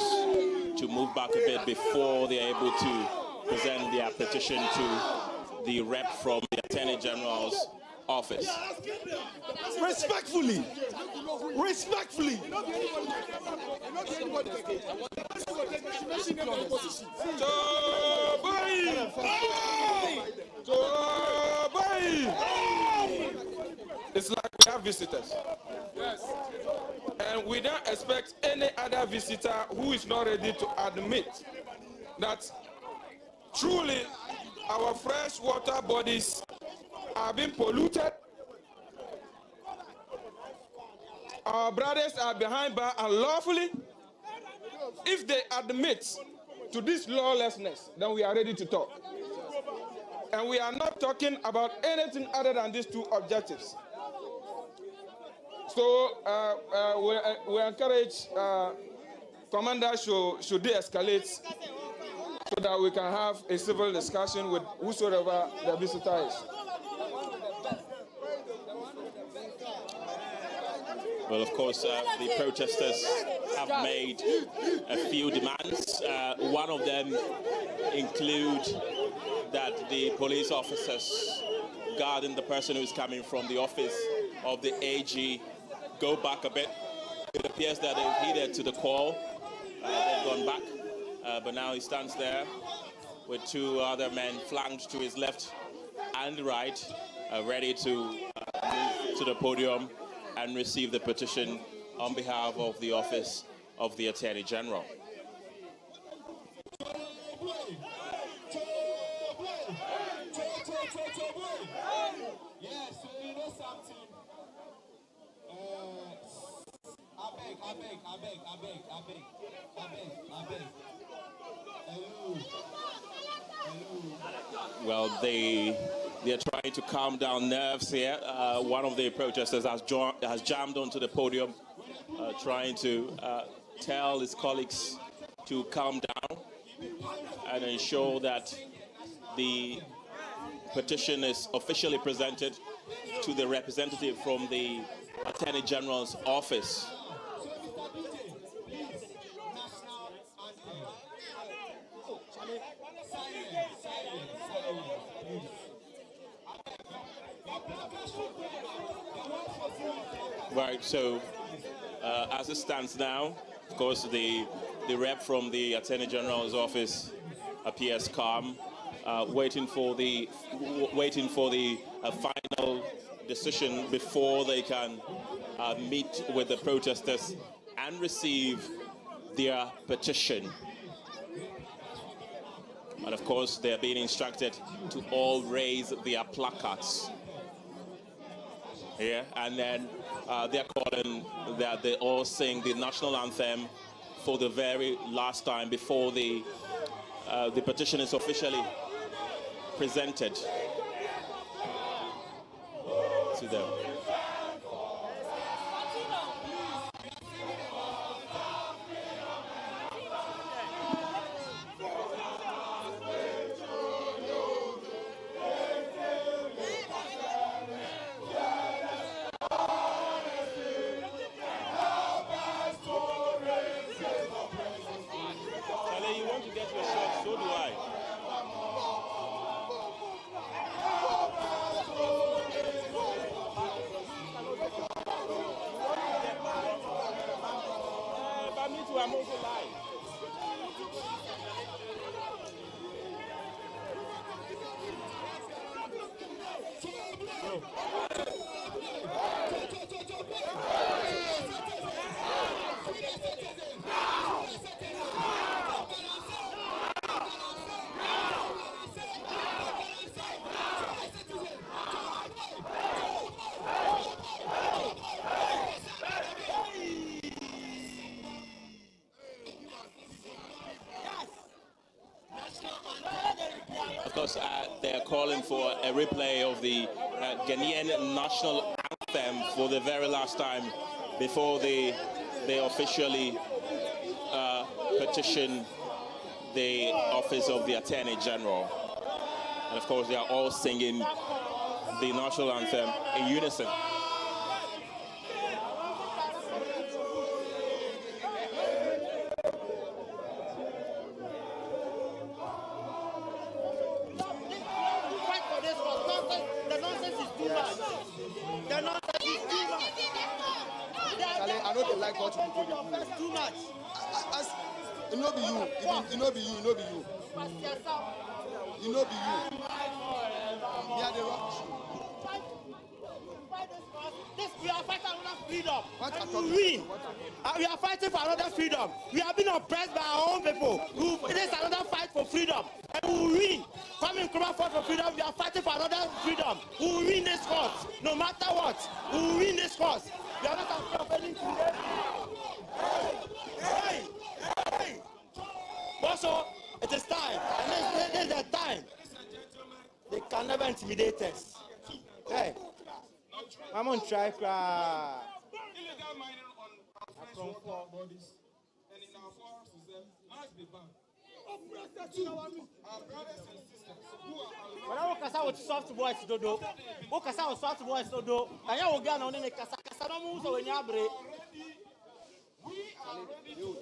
to move back a bit before they're able to present their petition to the rep from the Attorney General's office. Respectfully. It's like we have visitors. Yes. And we don't expect any other visitor who is not ready to admit that truly our freshwater bodies are being polluted. Our brothers are behind bars unlawfully. If they admit to this lawlessness, then we are ready to talk. And we are not talking about anything other than these two objectives. So we encourage commanders should de-escalate so that we can have a civil discussion with whosoever the visitor is. Well, of course, the protesters have made a few demands. One of them include that the police officers guarding the person who is coming from the office of the AG go back a bit. It appears that they've heeded to the call. They've gone back, but now he stands there with two other men flanked to his left and right, ready to move to the podium and receive the petition on behalf of the office of the Attorney General. Yes, you know something. I beg. Well, the They're trying to calm down nerves here. One of the protesters has jammed onto the podium, trying to tell his colleagues to calm down and ensure that the petition is officially presented to the representative from the Attorney General's office. Right, so as it stands now, of course, the rep from the Attorney General's office appears calm, waiting for the final decision before they can meet with the protesters and receive their petition. And of course, they're being instructed to all raise their placards. Yeah, and then they're calling that they all sing the national anthem for the very last time before the petition is officially presented to them. You want to get your shot, so do I. But me too, I'm also live. Of course, they are calling for a replay of the Ghanaian national anthem for the very last time before they officially petition the office of the Attorney General. And of course, they are all singing the national anthem in unison. I know they like what you do. That's too much. It no be you. It no be you. It no be you. It no be you. Yeah, they rock. We are fighting for another freedom. And we win. We are fighting for another freedom. We have been oppressed by our own people. This is another fight for freedom. And we will win. Coming to fight for freedom, we are fighting for another freedom. We will win this cause. No matter what. We will win this cause. We are not afraid of anything. Hey! Also, it is time. And this is the time. They can never intimidate us. Hey! I'm on try. Illegal mining on our bodies and in our forest reserve must be banned. Our brothers and sisters who are when I walk out with soft boys, dodo. Walk out with soft boys, dodo. And you will get on the casa. No move so when you are break. we are ready to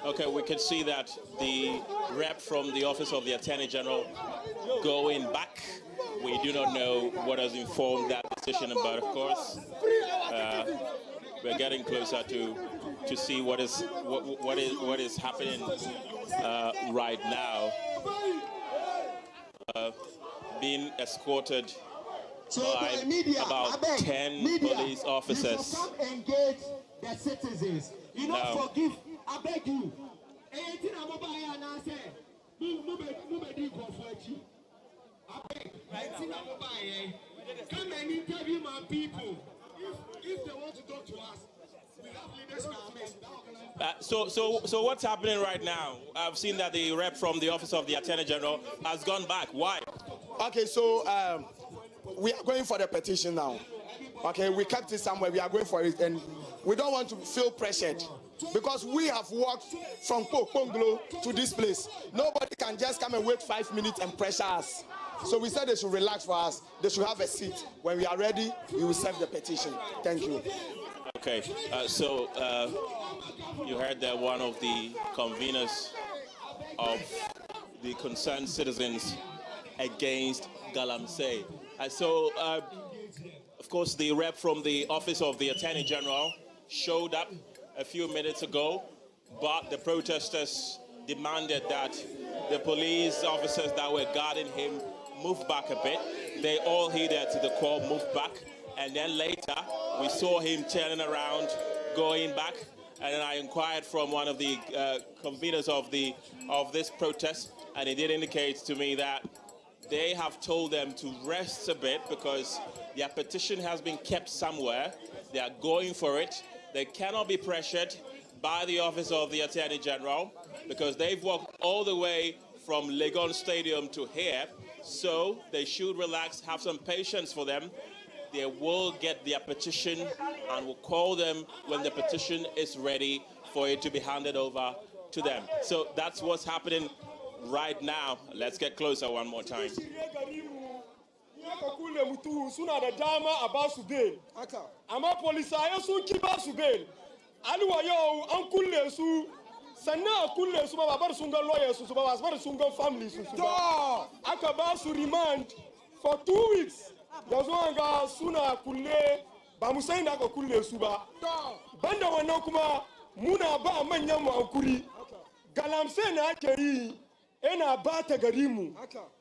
Okay, we can see that the rep from the office of the Attorney General going back. We do not know what has informed that decision, but of course, we're getting closer to see what is happening right now. Being escorted by about 10 police officers. Engage the citizens. You don't forgive. I beg you. Come and interview my people. If they want to talk to us, we have leaders in our midst. So what's happening right now? I've seen that the rep from the Office of the Attorney General has gone back. Why? Okay, so we are going for the petition now. Okay, we kept it somewhere. We are going for it, and we don't want to feel pressured because we have walked from Ponglo to this place. Nobody can just come and wait 5 minutes and pressure us. So we said they should relax for us. They should have a seat. When we are ready, we will serve the petition. Thank you. Okay, you heard that one of the conveners of the Concerned Citizens Against Galamsey. Of course, the rep from the Office of the Attorney General showed up a few minutes ago, but the protesters demanded that the police officers that were guarding him move back a bit. They all heeded to the call, moved back, and then later we saw him turning around, going back, and then I inquired from one of the conveners of this protest, and he did indicate to me that they have told them to rest a bit because their petition has been kept somewhere. They are going for it. They cannot be pressured by the Office of the Attorney General because they've walked all the way from Legon Stadium to here. So they should relax, have some patience for them. They will get their petition and will call them when the petition is ready for it to be handed over to them. So that's what's happening right now. Let's get closer one more time. Remand for 2 weeks. Yazwanga suna kulle ba musayin da aka kulle su ba. Banda wannan kuma muna ba manyan mu hankuri. Galamsey na ake yi ina ba ta gari mu.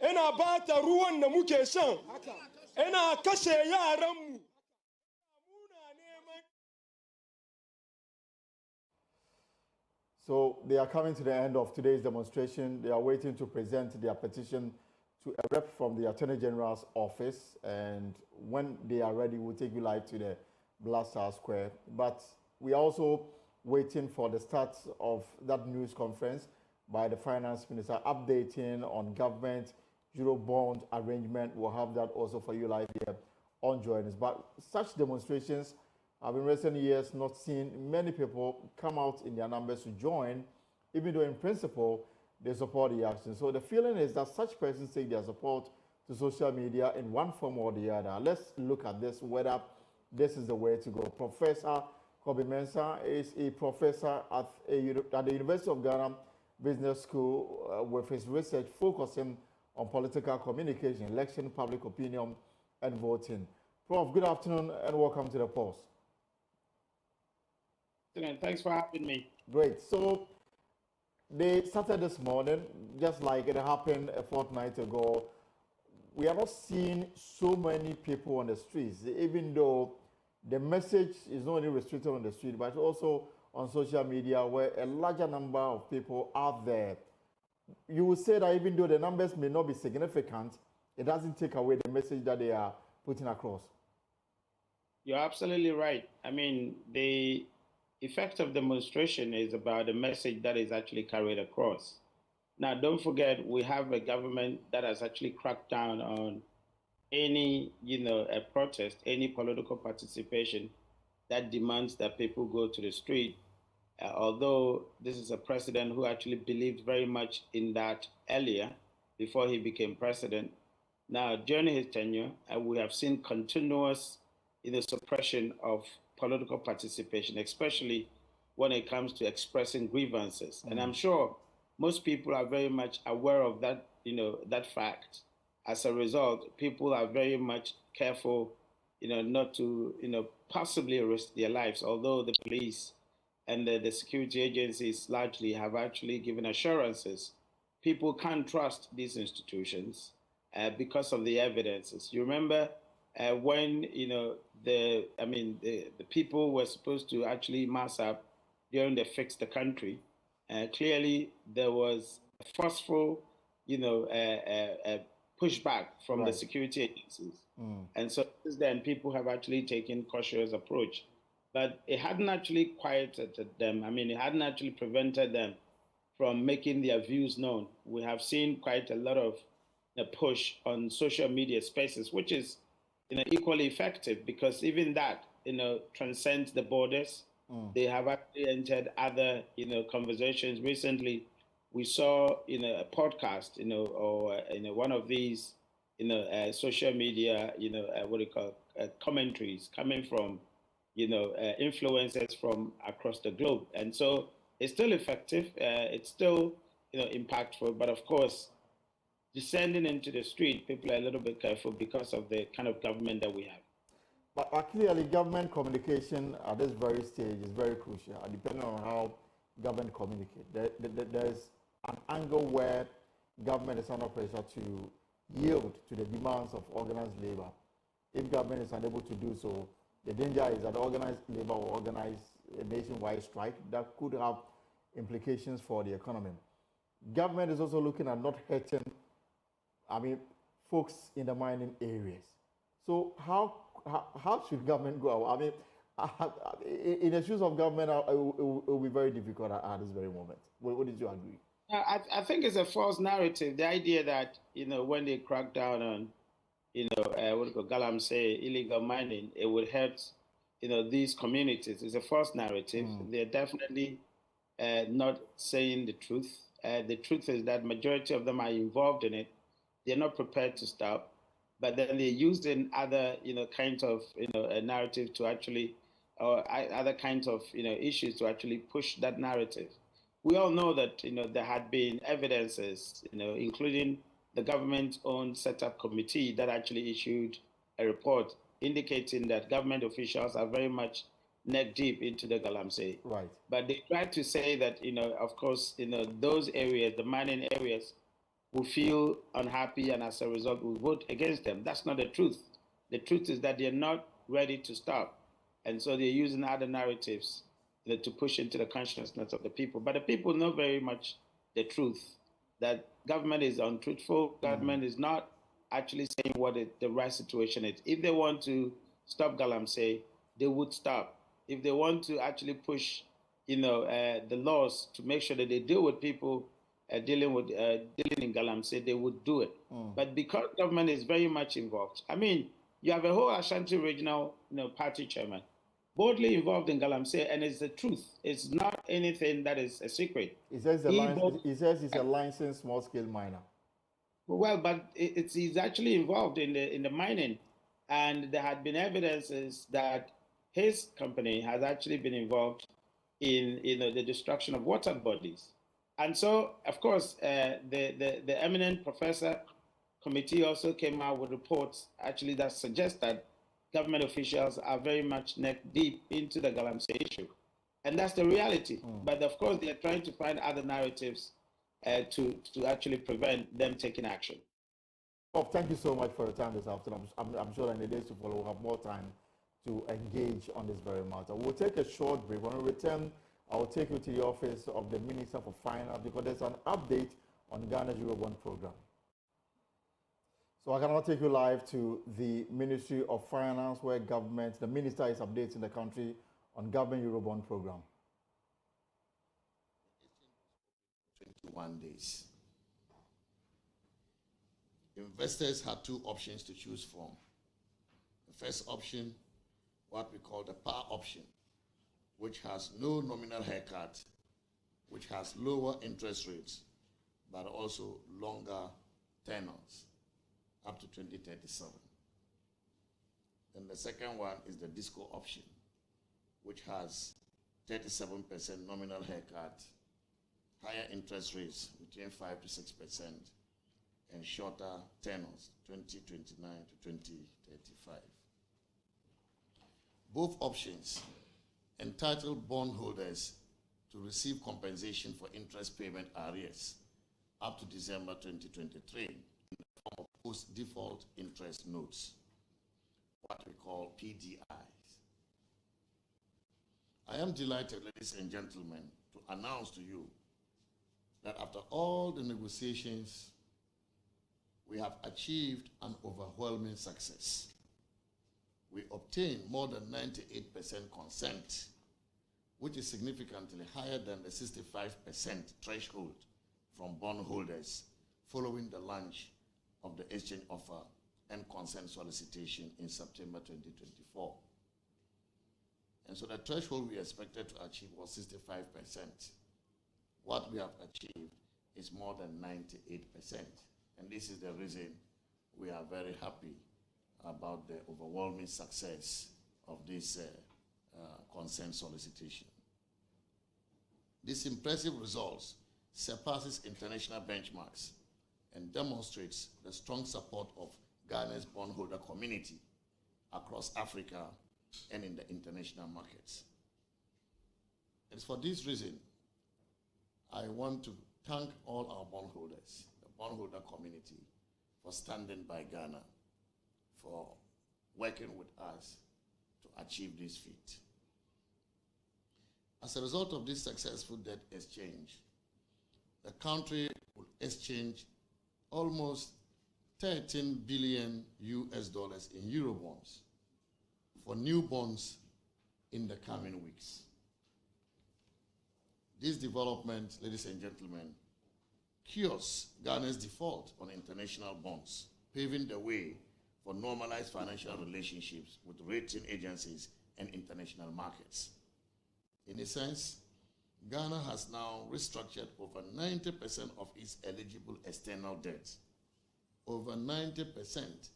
Ina ba ta ruwan da muke shan. Ina kashe yaran mu. So they are coming to the end of today's demonstration. They are waiting to present their petition to a rep from the Attorney General's office, and when they are ready, we'll take you live to the Blaster Square. But we are also waiting for the start of that news conference by the Finance Minister, updating on government Eurobond arrangement. We'll have that also for you live here on Join Us. But such demonstrations have in recent years not seen many people come out in their numbers to join, even though in principle, they support the action. So the feeling is that such persons take their support to social media in one form or the other. Let's look at this, whether this is the way to go. Professor Kobe Mensah is a professor at the University of Ghana Business School with his research focusing on political communication, election, public opinion, and voting. Prof, good afternoon and welcome to the Pulse. Thanks for having me. Great. So, they started this morning, just like it happened a fortnight ago. We are not seeing so many people on the streets, even though the message is not only restricted on the street, but also on social media, where a larger number of people are there. You would say that even though the numbers may not be significant, it doesn't take away the message that they are putting across. You're absolutely right. I mean, the effect of demonstration is about the message that is actually carried across. Now, don't forget, we have a government that has actually cracked down on any, a protest, any political participation that demands that people go to the street. Although this is a president who actually believed very much in that earlier, before he became president. Now, during his tenure, we have seen continuous suppression of political participation, especially when it comes to expressing grievances. And I'm sure most people are very much aware of that, that fact. As a result, people are very much careful, not to, possibly risk their lives, although the police and the security agencies largely have actually given assurances. People can't trust these institutions because of the evidences. You remember when the people were supposed to actually mass up during the Fix the Country, clearly there was a forceful, pushback from the security agencies. And so since then, people have actually taken cautious approach. but it hadn't actually quieted them. I mean, it hadn't actually prevented them from making their views known. We have seen quite a lot of a push on social media spaces, which is, equally effective, because even that, transcends the borders. They have actually entered other, conversations. Recently, we saw, a podcast, or one of these, social media, commentaries coming from, influencers from across the globe, and so it's still effective. It's still, impactful, but of course, descending into the street, people are a little bit careful because of the kind of government that we have. But clearly, government communication at this very stage is very crucial, depending on how government communicate. There's an angle where government is under pressure to yield to the demands of organized labor. If government is unable to do so, the danger is that organized labor will organize a nationwide strike that could have implications for the economy. Government is also looking at not hurting, folks in the mining areas. So how should government go out? In the shoes of government, it will be very difficult at this very moment. What did you agree? I think it's a false narrative. The idea that, when they crack down on, Galamsey, illegal mining, it would hurt, these communities. It's a false narrative. They're definitely not saying the truth. The truth is that majority of them are involved in it. They're not prepared to stop, but then they're used in other, kinds of, a narrative to actually, or other kinds of, issues to actually push that narrative. We all know that, there had been evidences, including the government's own setup committee that actually issued a report indicating that government officials are very much neck deep into the Galamsey. Right. But they tried to say that, of course, those areas, the mining areas, will feel unhappy and as a result will vote against them. That's not the truth. The truth is that they're not ready to stop. And so they're using other narratives to push into the consciousness of the people. But the people know very much the truth, that government is untruthful. Government is not actually saying what the right situation is. If they want to stop Galamsey, they would stop. If they want to actually push, the laws to make sure that they deal with people dealing in Galamsey, they would do it. But because government is very much involved, you have a whole Ashanti regional, party chairman, boldly involved in Galamsey, and it's the truth. It's not anything that is a secret. He says he's a licensed small-scale miner. Well, but he's actually involved in the mining, and there had been evidences that his company has actually been involved in the destruction of water bodies. And so, of course, the eminent professor committee also came out with reports actually that suggest that government officials are very much neck deep into the Galamsey issue. And that's the reality. But of course, they're trying to find other narratives to actually prevent them taking action. Bob, thank you so much for your time this afternoon. I'm sure that in the days to follow, we'll have more time to engage on this very matter. We'll take a short break. When we return, I'll take you to the office of the Minister for Finance because there's an update on Ghana's Eurobond program. So I cannot take you live to the Ministry of Finance where the minister is updating the country on government Eurobond program. 21 days. Investors had two options to choose from. The first option, what we call the PAR option, which has no nominal haircut, which has lower interest rates, but also longer tenors, up to 2037. And the second one is the DISCO option, which has 37% nominal haircut, higher interest rates between 5 to 6%, and shorter tenors, 2029 to 2035. Both options entitle bondholders to receive compensation for interest payment arrears up to December 2023 in the form of post-default interest notes, what we call PDIs. I am delighted, ladies and gentlemen, to announce to you that after all the negotiations, we have achieved an overwhelming success. we obtained more than 98% consent, which is significantly higher than the 65% threshold from bondholders following the launch of the exchange offer and consent solicitation in September 2024. And so the threshold we expected to achieve was 65%. What we have achieved is more than 98%. And this is the reason we are very happy about the overwhelming success of this consent solicitation. This impressive results surpasses international benchmarks and demonstrates the strong support of Ghana's bondholder community across Africa and in the international markets. It's for this reason I want to thank all our bondholders, the bondholder community, for standing by Ghana, for working with us to achieve this feat. As a result of this successful debt exchange, the country will exchange almost 13 billion US dollars in Eurobonds for new bonds in the coming weeks. This development, ladies and gentlemen, cures Ghana's default on international bonds, paving the way for normalized financial relationships with rating agencies and international markets. In a sense, Ghana has now restructured over 90% of its eligible external debt. Over 90%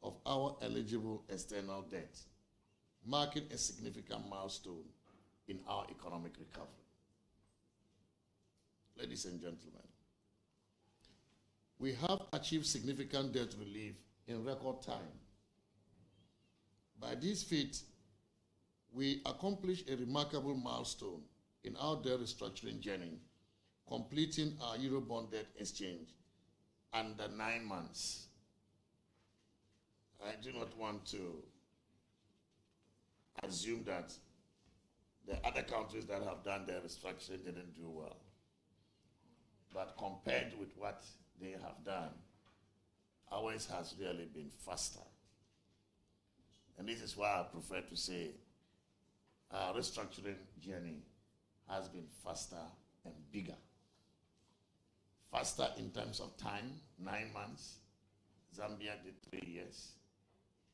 of our eligible external debt, marking a significant milestone in our economic recovery. Ladies and gentlemen, we have achieved significant debt relief in record time. By this feat, we accomplished a remarkable milestone in our debt restructuring journey, completing our Eurobond debt exchange under 9 months. I do not want to assume that the other countries that have done their restructuring didn't do well. But compared with what they have done, ours has really been faster. And this is why I prefer to say our restructuring journey has been faster and bigger. Faster in terms of time, 9 months. Zambia did 3 years.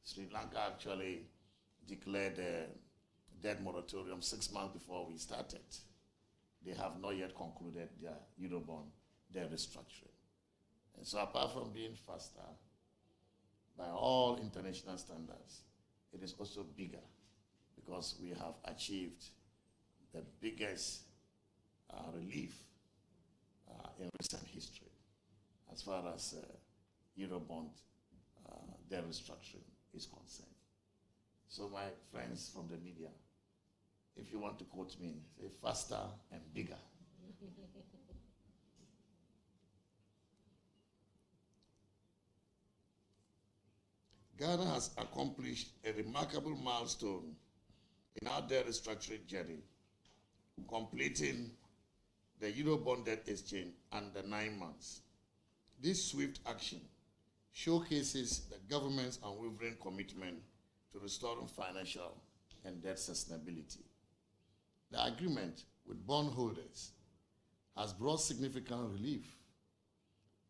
Sri Lanka actually declared a debt moratorium 6 months before we started. They have not yet concluded their Eurobond, their restructuring. And so apart from being faster, by all international standards, it is also bigger because we have achieved the biggest relief in recent history as far as Eurobond, their restructuring is concerned. So my friends from the media, if you want to quote me, say faster and bigger. Ghana has accomplished a remarkable milestone in our debt restructuring journey, completing the Eurobond debt exchange under 9 months. This swift action showcases the government's unwavering commitment to restoring financial and debt sustainability. The agreement with bondholders has brought significant relief,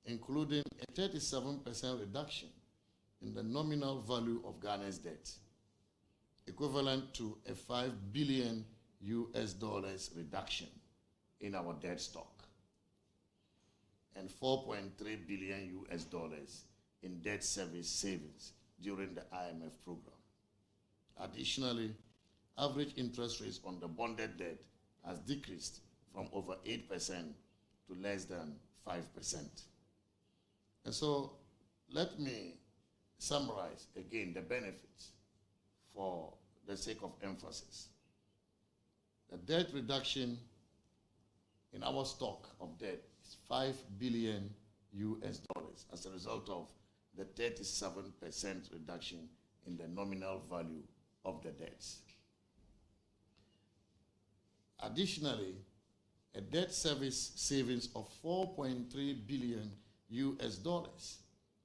including a 37% reduction in the nominal value of Ghana's debt, equivalent to a 5 billion US dollars reduction in our debt stock, and 4.3 billion US dollars in debt service savings during the IMF program. Additionally, average interest rates on the bonded debt has decreased from over 8% to less than 5%. And so let me summarize again the benefits for the sake of emphasis. The debt reduction in our stock of debt is 5 billion US dollars as a result of the 37% reduction in the nominal value of the debts. Additionally, a debt service savings of 4.3 billion US dollars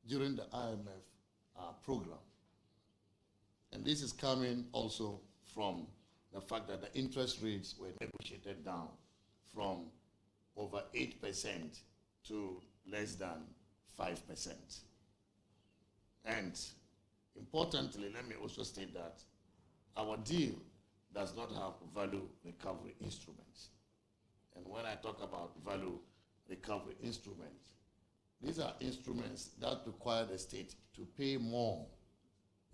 during the IMF program. And this is coming also from the fact that the interest rates were negotiated down from over 8% to less than 5%. And importantly, let me also state that our deal does not have value recovery instruments. And when I talk about value recovery instruments, these are instruments that require the state to pay more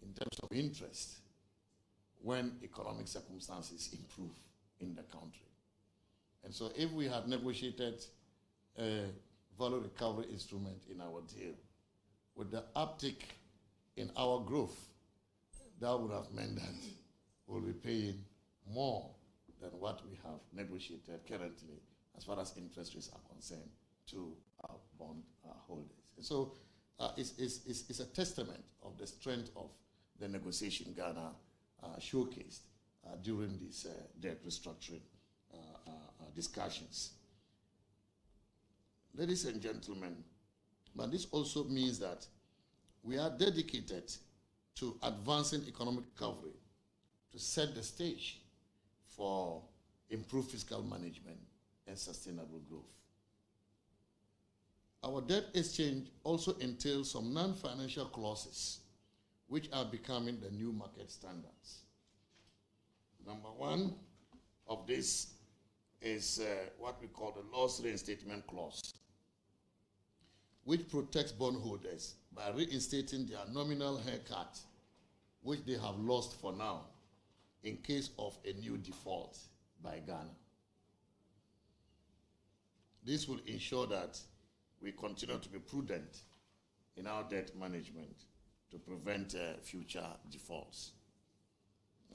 in terms of interest when economic circumstances improve in the country. And so if we had negotiated a value recovery instrument in our deal, with the uptick in our growth, that would have meant that we'll be paying more than what we have negotiated currently as far as interest rates are concerned to our bond holders. And so it's a testament of the strength of the negotiation Ghana showcased during these debt restructuring discussions. Ladies and gentlemen, but this also means that we are dedicated to advancing economic recovery to set the stage for improved fiscal management and sustainable growth. Our debt exchange also entails some non-financial clauses which are becoming the new market standards. Number one of this is what we call the loss reinstatement clause, which protects bondholders by reinstating their nominal haircut, which they have lost for now, in case of a new default by Ghana. This will ensure that we continue to be prudent in our debt management to prevent future defaults.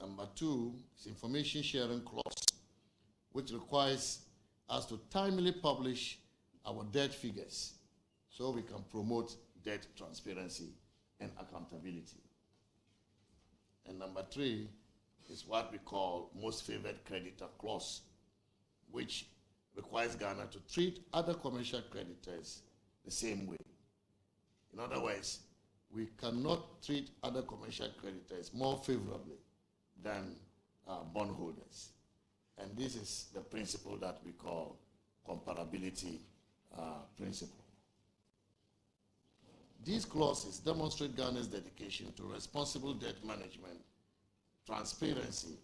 Number two is information sharing clause, which requires us to timely publish our debt figures so we can promote debt transparency and accountability. And number three is what we call most favored creditor clause, which requires Ghana to treat other commercial creditors the same way. In other words, we cannot treat other commercial creditors more favorably than bondholders. And this is the principle that we call comparability principle. These clauses demonstrate Ghana's dedication to responsible debt management, transparency,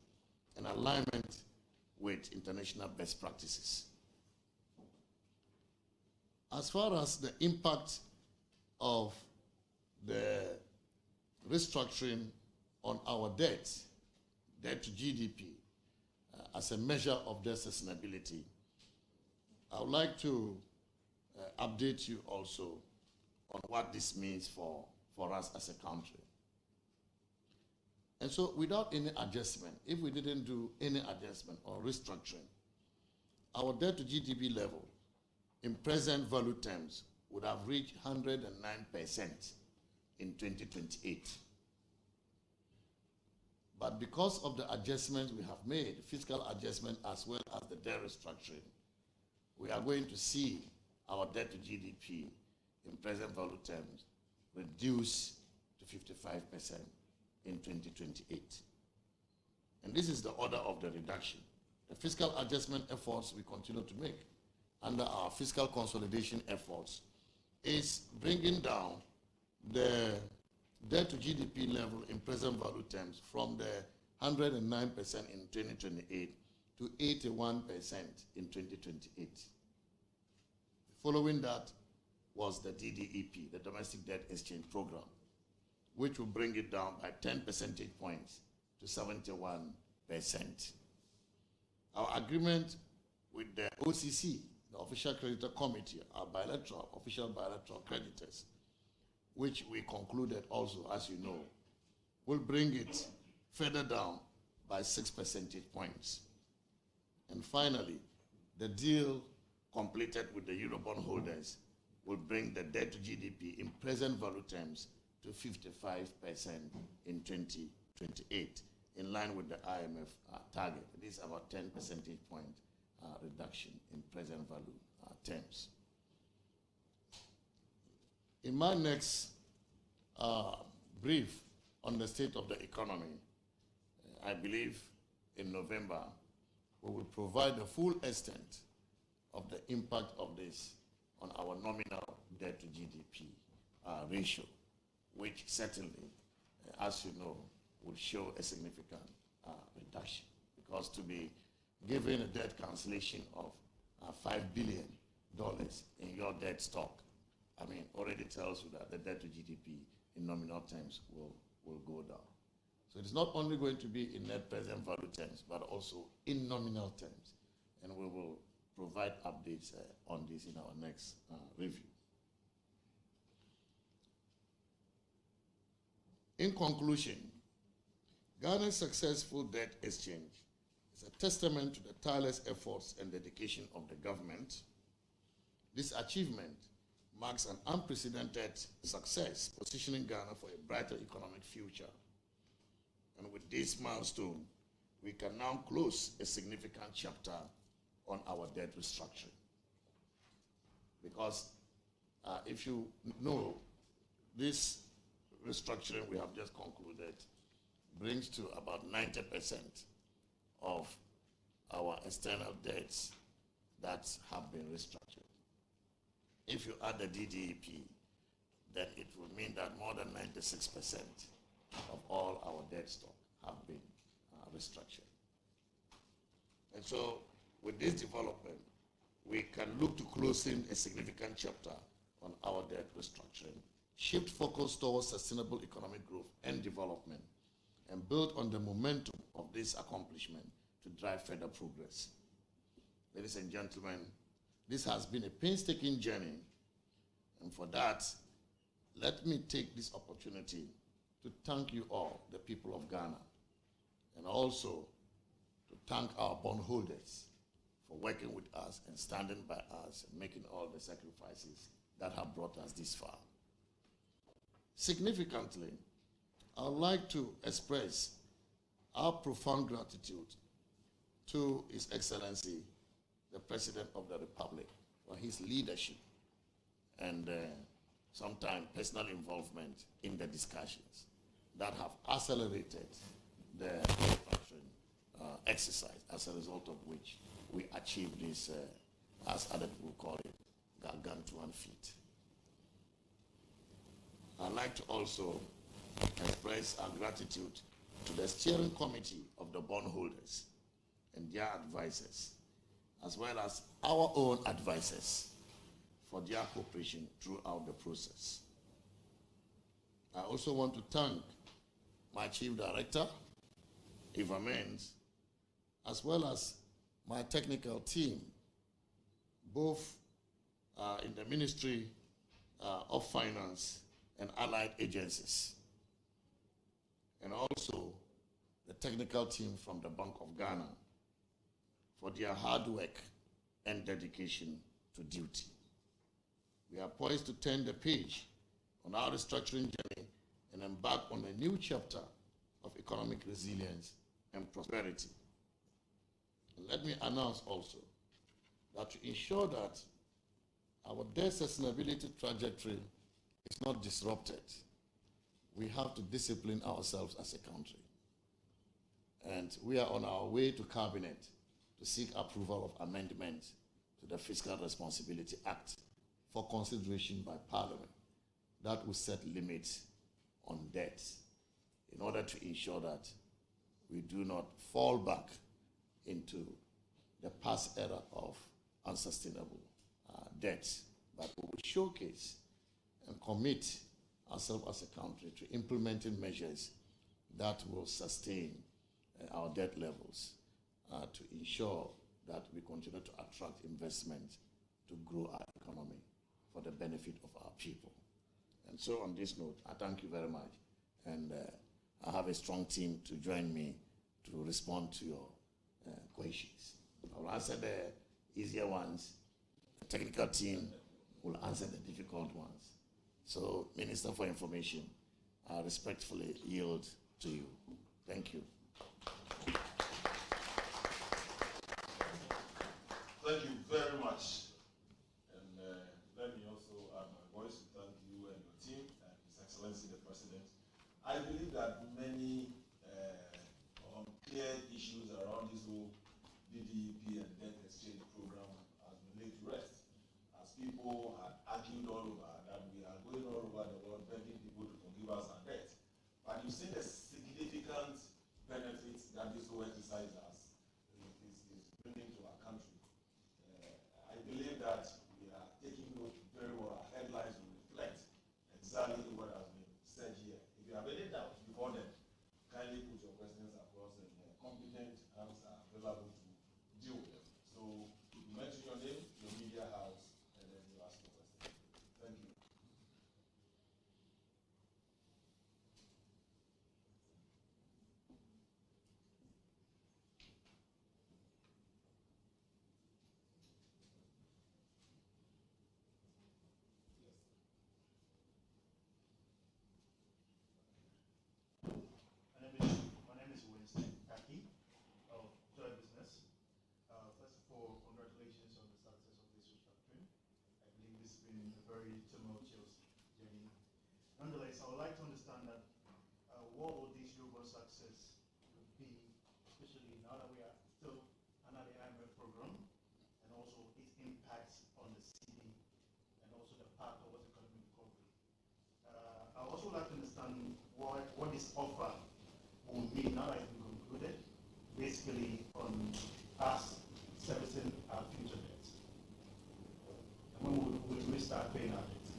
and alignment with international best practices. As far as the impact of the restructuring on our debt to GDP, as a measure of debt sustainability, I would like to update you also on what this means for us as a country. And so without any adjustment, if we didn't do any adjustment or restructuring, our debt to GDP level in present value terms would have reached 109% in 2028. But because of the adjustments we have made, fiscal adjustment as well as the debt restructuring, we are going to see our debt to GDP in present value terms reduce to 55% in 2028. And this is the order of the reduction. The fiscal adjustment efforts we continue to make under our fiscal consolidation efforts is bringing down the debt to GDP level in present value terms from the 109% in 2028 to 81% in 2028. Following that was the DDEP, the Domestic Debt Exchange Program, which will bring it down by 10 percentage points to 71%. Our agreement with the OCC, the Official Creditor Committee, our official bilateral creditors, which we concluded also, as you know, will bring it further down by 6 percentage points. And finally, the deal completed with the Eurobond holders will bring the debt to GDP in present value terms to 55% in 2028, in line with the IMF target. This is about 10 percentage point reduction in present value terms. In my next brief on the state of the economy, I believe in November, we will provide the full extent of the impact of this on our nominal debt to GDP ratio, which certainly, as you know, will show a significant reduction. Because to be given a debt cancellation of $5 billion in your debt stock, I mean, already tells you that the debt to GDP in nominal terms will go down. So it's not only going to be in net present value terms, but also in nominal terms. And we will provide updates on this in our next review. In conclusion, Ghana's successful debt exchange is a testament to the tireless efforts and dedication of the government. This achievement marks an unprecedented success, positioning Ghana for a brighter economic future. And with this milestone, we can now close a significant chapter on our debt restructuring. Because if you know, this restructuring we have just concluded brings to about 90% of our external debts that have been restructured. If you add the DDEP, then it will mean that more than 96% of all our debt stock have been restructured. And so with this development, we can look to closing a significant chapter on our debt restructuring, shift focus towards sustainable economic growth and development, and build on the momentum of this accomplishment to drive further progress. Ladies and gentlemen, this has been a painstaking journey, and for that, let me take this opportunity to thank you all, the people of Ghana, and also to thank our bondholders for working with us and standing by us and making all the sacrifices that have brought us this far. Significantly, I would like to express our profound gratitude to His Excellency, the President of the Republic, for his leadership and sometimes personal involvement in the discussions that have accelerated the restructuring exercise, as a result of which we achieved this, as others will call it, gargantuan feat. I'd like to also express our gratitude to the steering committee of the bondholders and their advisors, as well as our own advisors, for their cooperation throughout the process. I also want to thank my Chief Director, Eva Menz, as well as my technical team, both in the Ministry of Finance and allied agencies, and also the technical team from the Bank of Ghana for their hard work and dedication to duty. We are poised to turn the page on our restructuring journey and embark on a new chapter of economic resilience and prosperity. And let me announce also that to ensure that our debt sustainability trajectory is not disrupted, we have to discipline ourselves as a country. And we are on our way to Cabinet to seek approval of amendments to the Fiscal Responsibility Act for consideration by Parliament that will set limits on debt in order to ensure that we do not fall back into the past era of unsustainable debt, but we will showcase and commit ourselves as a country to implementing measures that will sustain our debt levels to ensure that we continue to attract investment to grow our economy for the benefit of our people. And so on this note, I thank you very much. And I have a strong team to join me to respond to your questions. I will answer the easier ones. The technical team will answer the difficult ones. So, Minister for Information, I respectfully yield to you. Thank you. Thank you very much. And let me also add my voice to thank you and your team and His Excellency the President, I believe that many unclear issues around this whole DDEP and debt exchange program has been laid to rest, as people had argued all over that we are going all over the world begging people to forgive us our debt. But you've seen the significant benefits that this whole exercise is bringing to our country. I believe that we are taking note very well. Our headlines will reflect exactly what has been said here. If you have any doubts before then, kindly put your questions across and competent hands are available to deal with them. So you mention your name, your media house, and then you ask your question. Thank you. My name is Winston Taki of Joy Business. First of all, congratulations on the success of this restructuring. I believe this has been a very tumultuous journey. Nonetheless, I would like to understand that what will this robust success be, especially now that we are still under the IMF program, and also its impacts on the city and also the path towards economic recovery. I also like to understand what this offer will mean now that it's been concluded, basically on us servicing our future debts. And when will we start paying our debts?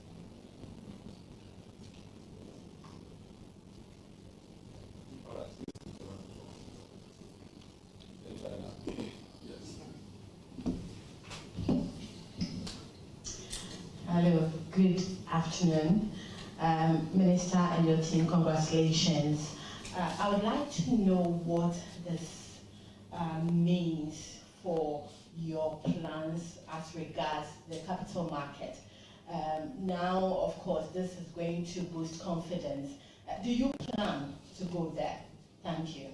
All right. Hello, good afternoon. Minister and your team, congratulations. I would like to know what this means for your plans as regards the capital market. Now, of course, this is going to boost confidence. Do you plan to go there? Thank you.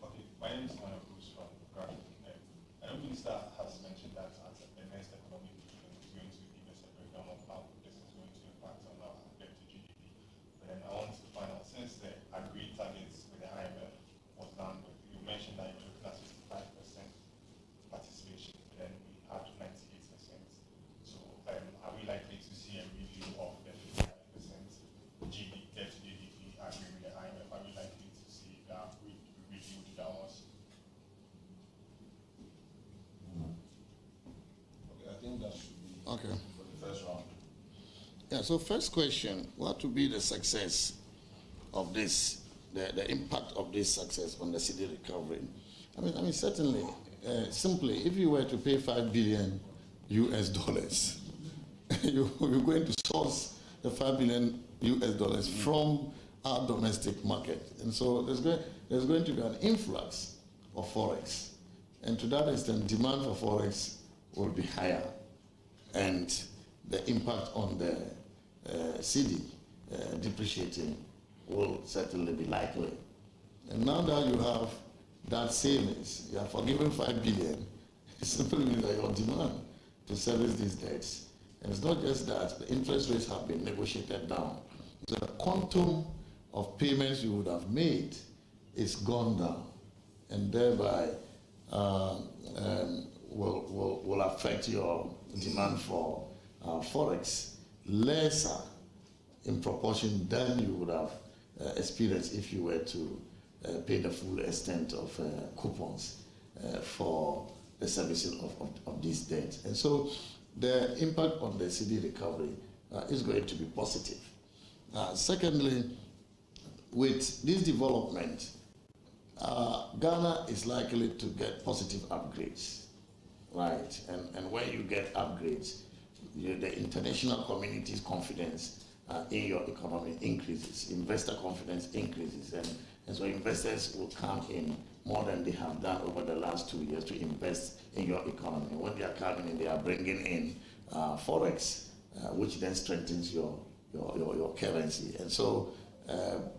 Okay, my name is Manu Bruce from Graphic. I know Minister has mentioned that at the next economic meeting is going to give us a breakdown of how this is going to impact on our debt to GDP. But then I want to find out, since the agreed targets with the IMF was done with, you mentioned that you're looking at 65% participation, but then we had 98%. So are we likely to see a review of the 55% debt to GDP agreement with the IMF? Are we likely to see that we reviewed downwards? Okay, I think that should be Okay. for the first round. Yeah, so first question, what will be the success of this, the impact of this success on the city recovery? I mean, certainly, simply, if you were to pay $5 billion US, you're going to source the $5 billion US from our domestic market. And so there's going to be an influx of Forex. And to that extent, demand for Forex will be higher. And the impact on the cedi depreciating will certainly be likely. And now that you have that savings, you are forgiven $5 billion, it simply means that your demand to service these debts. And it's not just that, the interest rates have been negotiated down. So the quantum of payments you would have made is gone down, and thereby will affect your demand for Forex lesser in proportion than you would have experienced if you were to pay the full extent of coupons for the servicing of these debts. And so the impact on the cedi recovery is going to be positive. Secondly, with this development, Ghana is likely to get positive upgrades, right? And when you get upgrades, the international community's confidence in your economy increases, investor confidence increases, and so investors will come in more than they have done over the last 2 years to invest in your economy. When they are coming in, they are bringing in Forex, which then strengthens your currency. And so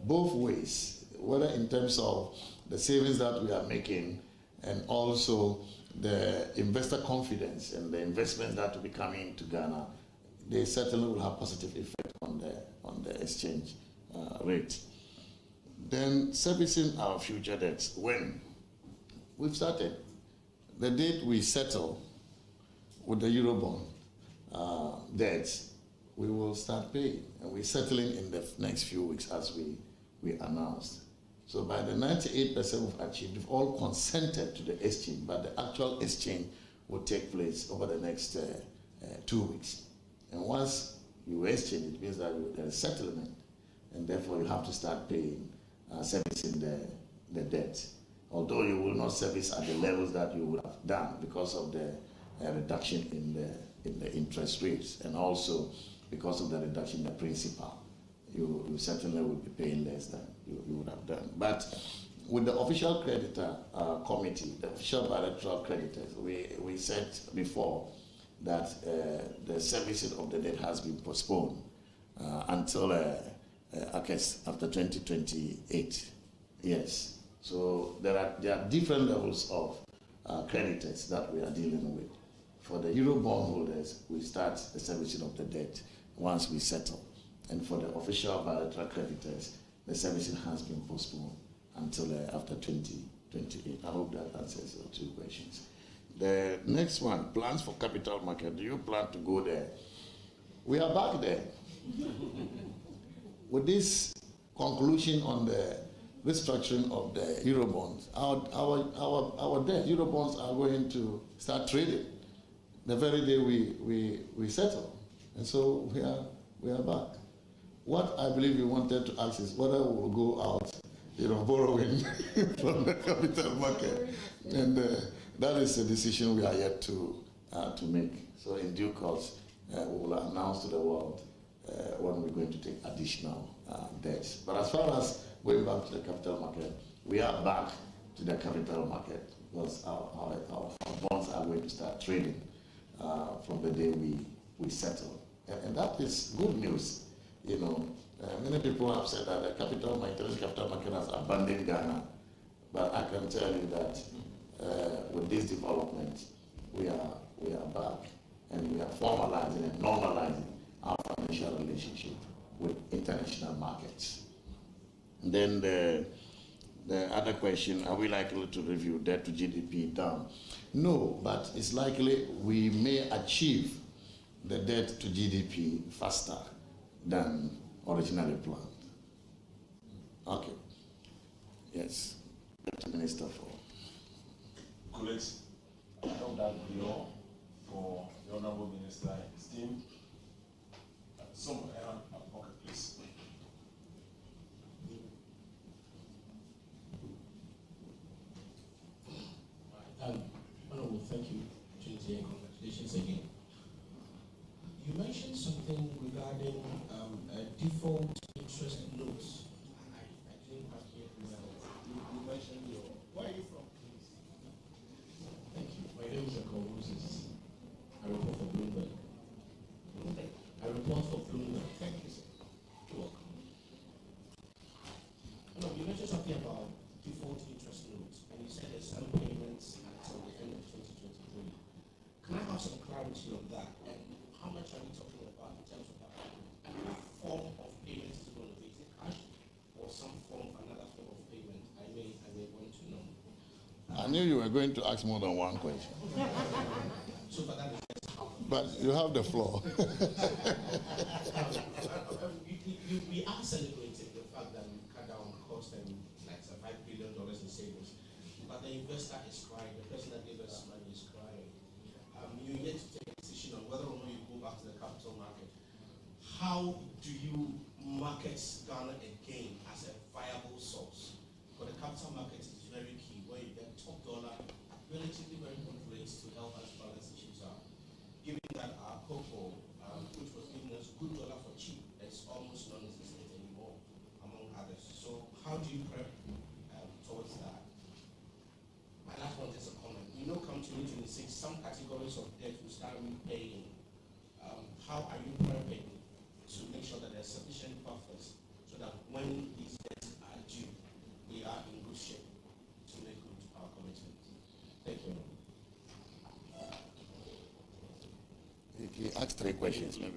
both ways, whether in terms of the savings that we are making and also the investor confidence and the investments that will be coming into Ghana, they certainly will have positive effect on the exchange rate. Then servicing our future debts. When we've started, the date we settle with the Eurobond debts, we will start paying, and we're settling in the next few weeks as we announced. So by the 98% we've achieved, we've all consented to the exchange, but the actual exchange will take place over the next 2 weeks. And once you exchange, it means that there is settlement, and therefore you have to start paying, servicing the debt. Although you will not service at the levels that you would have done because of the reduction in the interest rates, and also because of the reduction in the principal. You certainly will be paying less than you would have done. But with the official creditor committee, the official bilateral creditors, we said before that the servicing of the debt has been postponed until I guess after 2028. Yes. So there are different levels of creditors that we are dealing with. For the Euro bond holders, we start the servicing of the debt once we settle. And for the official bilateral creditors, the servicing has been postponed until after 2028. I hope that answers your 2 questions. The next one, plans for capital market. Do you plan to go there? We are back there. With this conclusion on the restructuring of the Eurobonds, our debt, Eurobonds are going to start trading the very day we settle. And so we are back. What I believe you wanted to ask is whether we will go out, borrowing from the capital market. And that is a decision we are yet to make. So in due course, we will announce to the world when we're going to take additional debts. But as far as going back to the capital market, we are back to the capital market because our bonds are going to start trading from the day we settle. And that is good news. Many people have said that the international capital market has abandoned Ghana, but I can tell you that with this development, we are back, and we are formalizing and normalizing our financial relationship with international markets. And then the other question, are we likely to review debt to GDP down? No, but it's likely we may achieve the debt to GDP faster than originally planned. Okay. Yes. Deputy Minister for. Colleagues, I know that we all for the Honorable Minister and his team. Somewhere around our pocket, please. Honorable, thank you, Trinity, and congratulations again. You mentioned something regarding default interest notes. I didn't quite hear well. You mentioned where are you from, please? Thank you. My name is Jacob Moses. I report for Bloomberg. Thank you, sir. You're welcome. No, you mentioned something about default interest notes, and you said there's some payments until the end of 2023. Can I have some clarity on that? And how much are we talking about in terms of that? And what form of payment is it going to be? Is it cash or some form, another form of payment? I may want to know. I knew you were going to ask more than one question. So for that, but you have the floor. We are celebrating the fact that we cut down cost and like $5 billion in savings. But the investor is crying, the person that gave us money is crying. You yet to take a decision on whether or not you go back to the capital market. How do you market Ghana again as a viable source? Because the capital market is very key, where you get top dollar at relatively very good rates to help us balance issues out. Given that our cocoa, which was giving us good dollar for cheap, is almost non-existent anymore, among others. So how do you prep towards that? My last one is a comment. Come 2026, some categories of debt will start repaying. How are you prepping to make sure that there's sufficient buffers so that when these debts are due, we are in good shape to make good our commitments? three questions, maybe.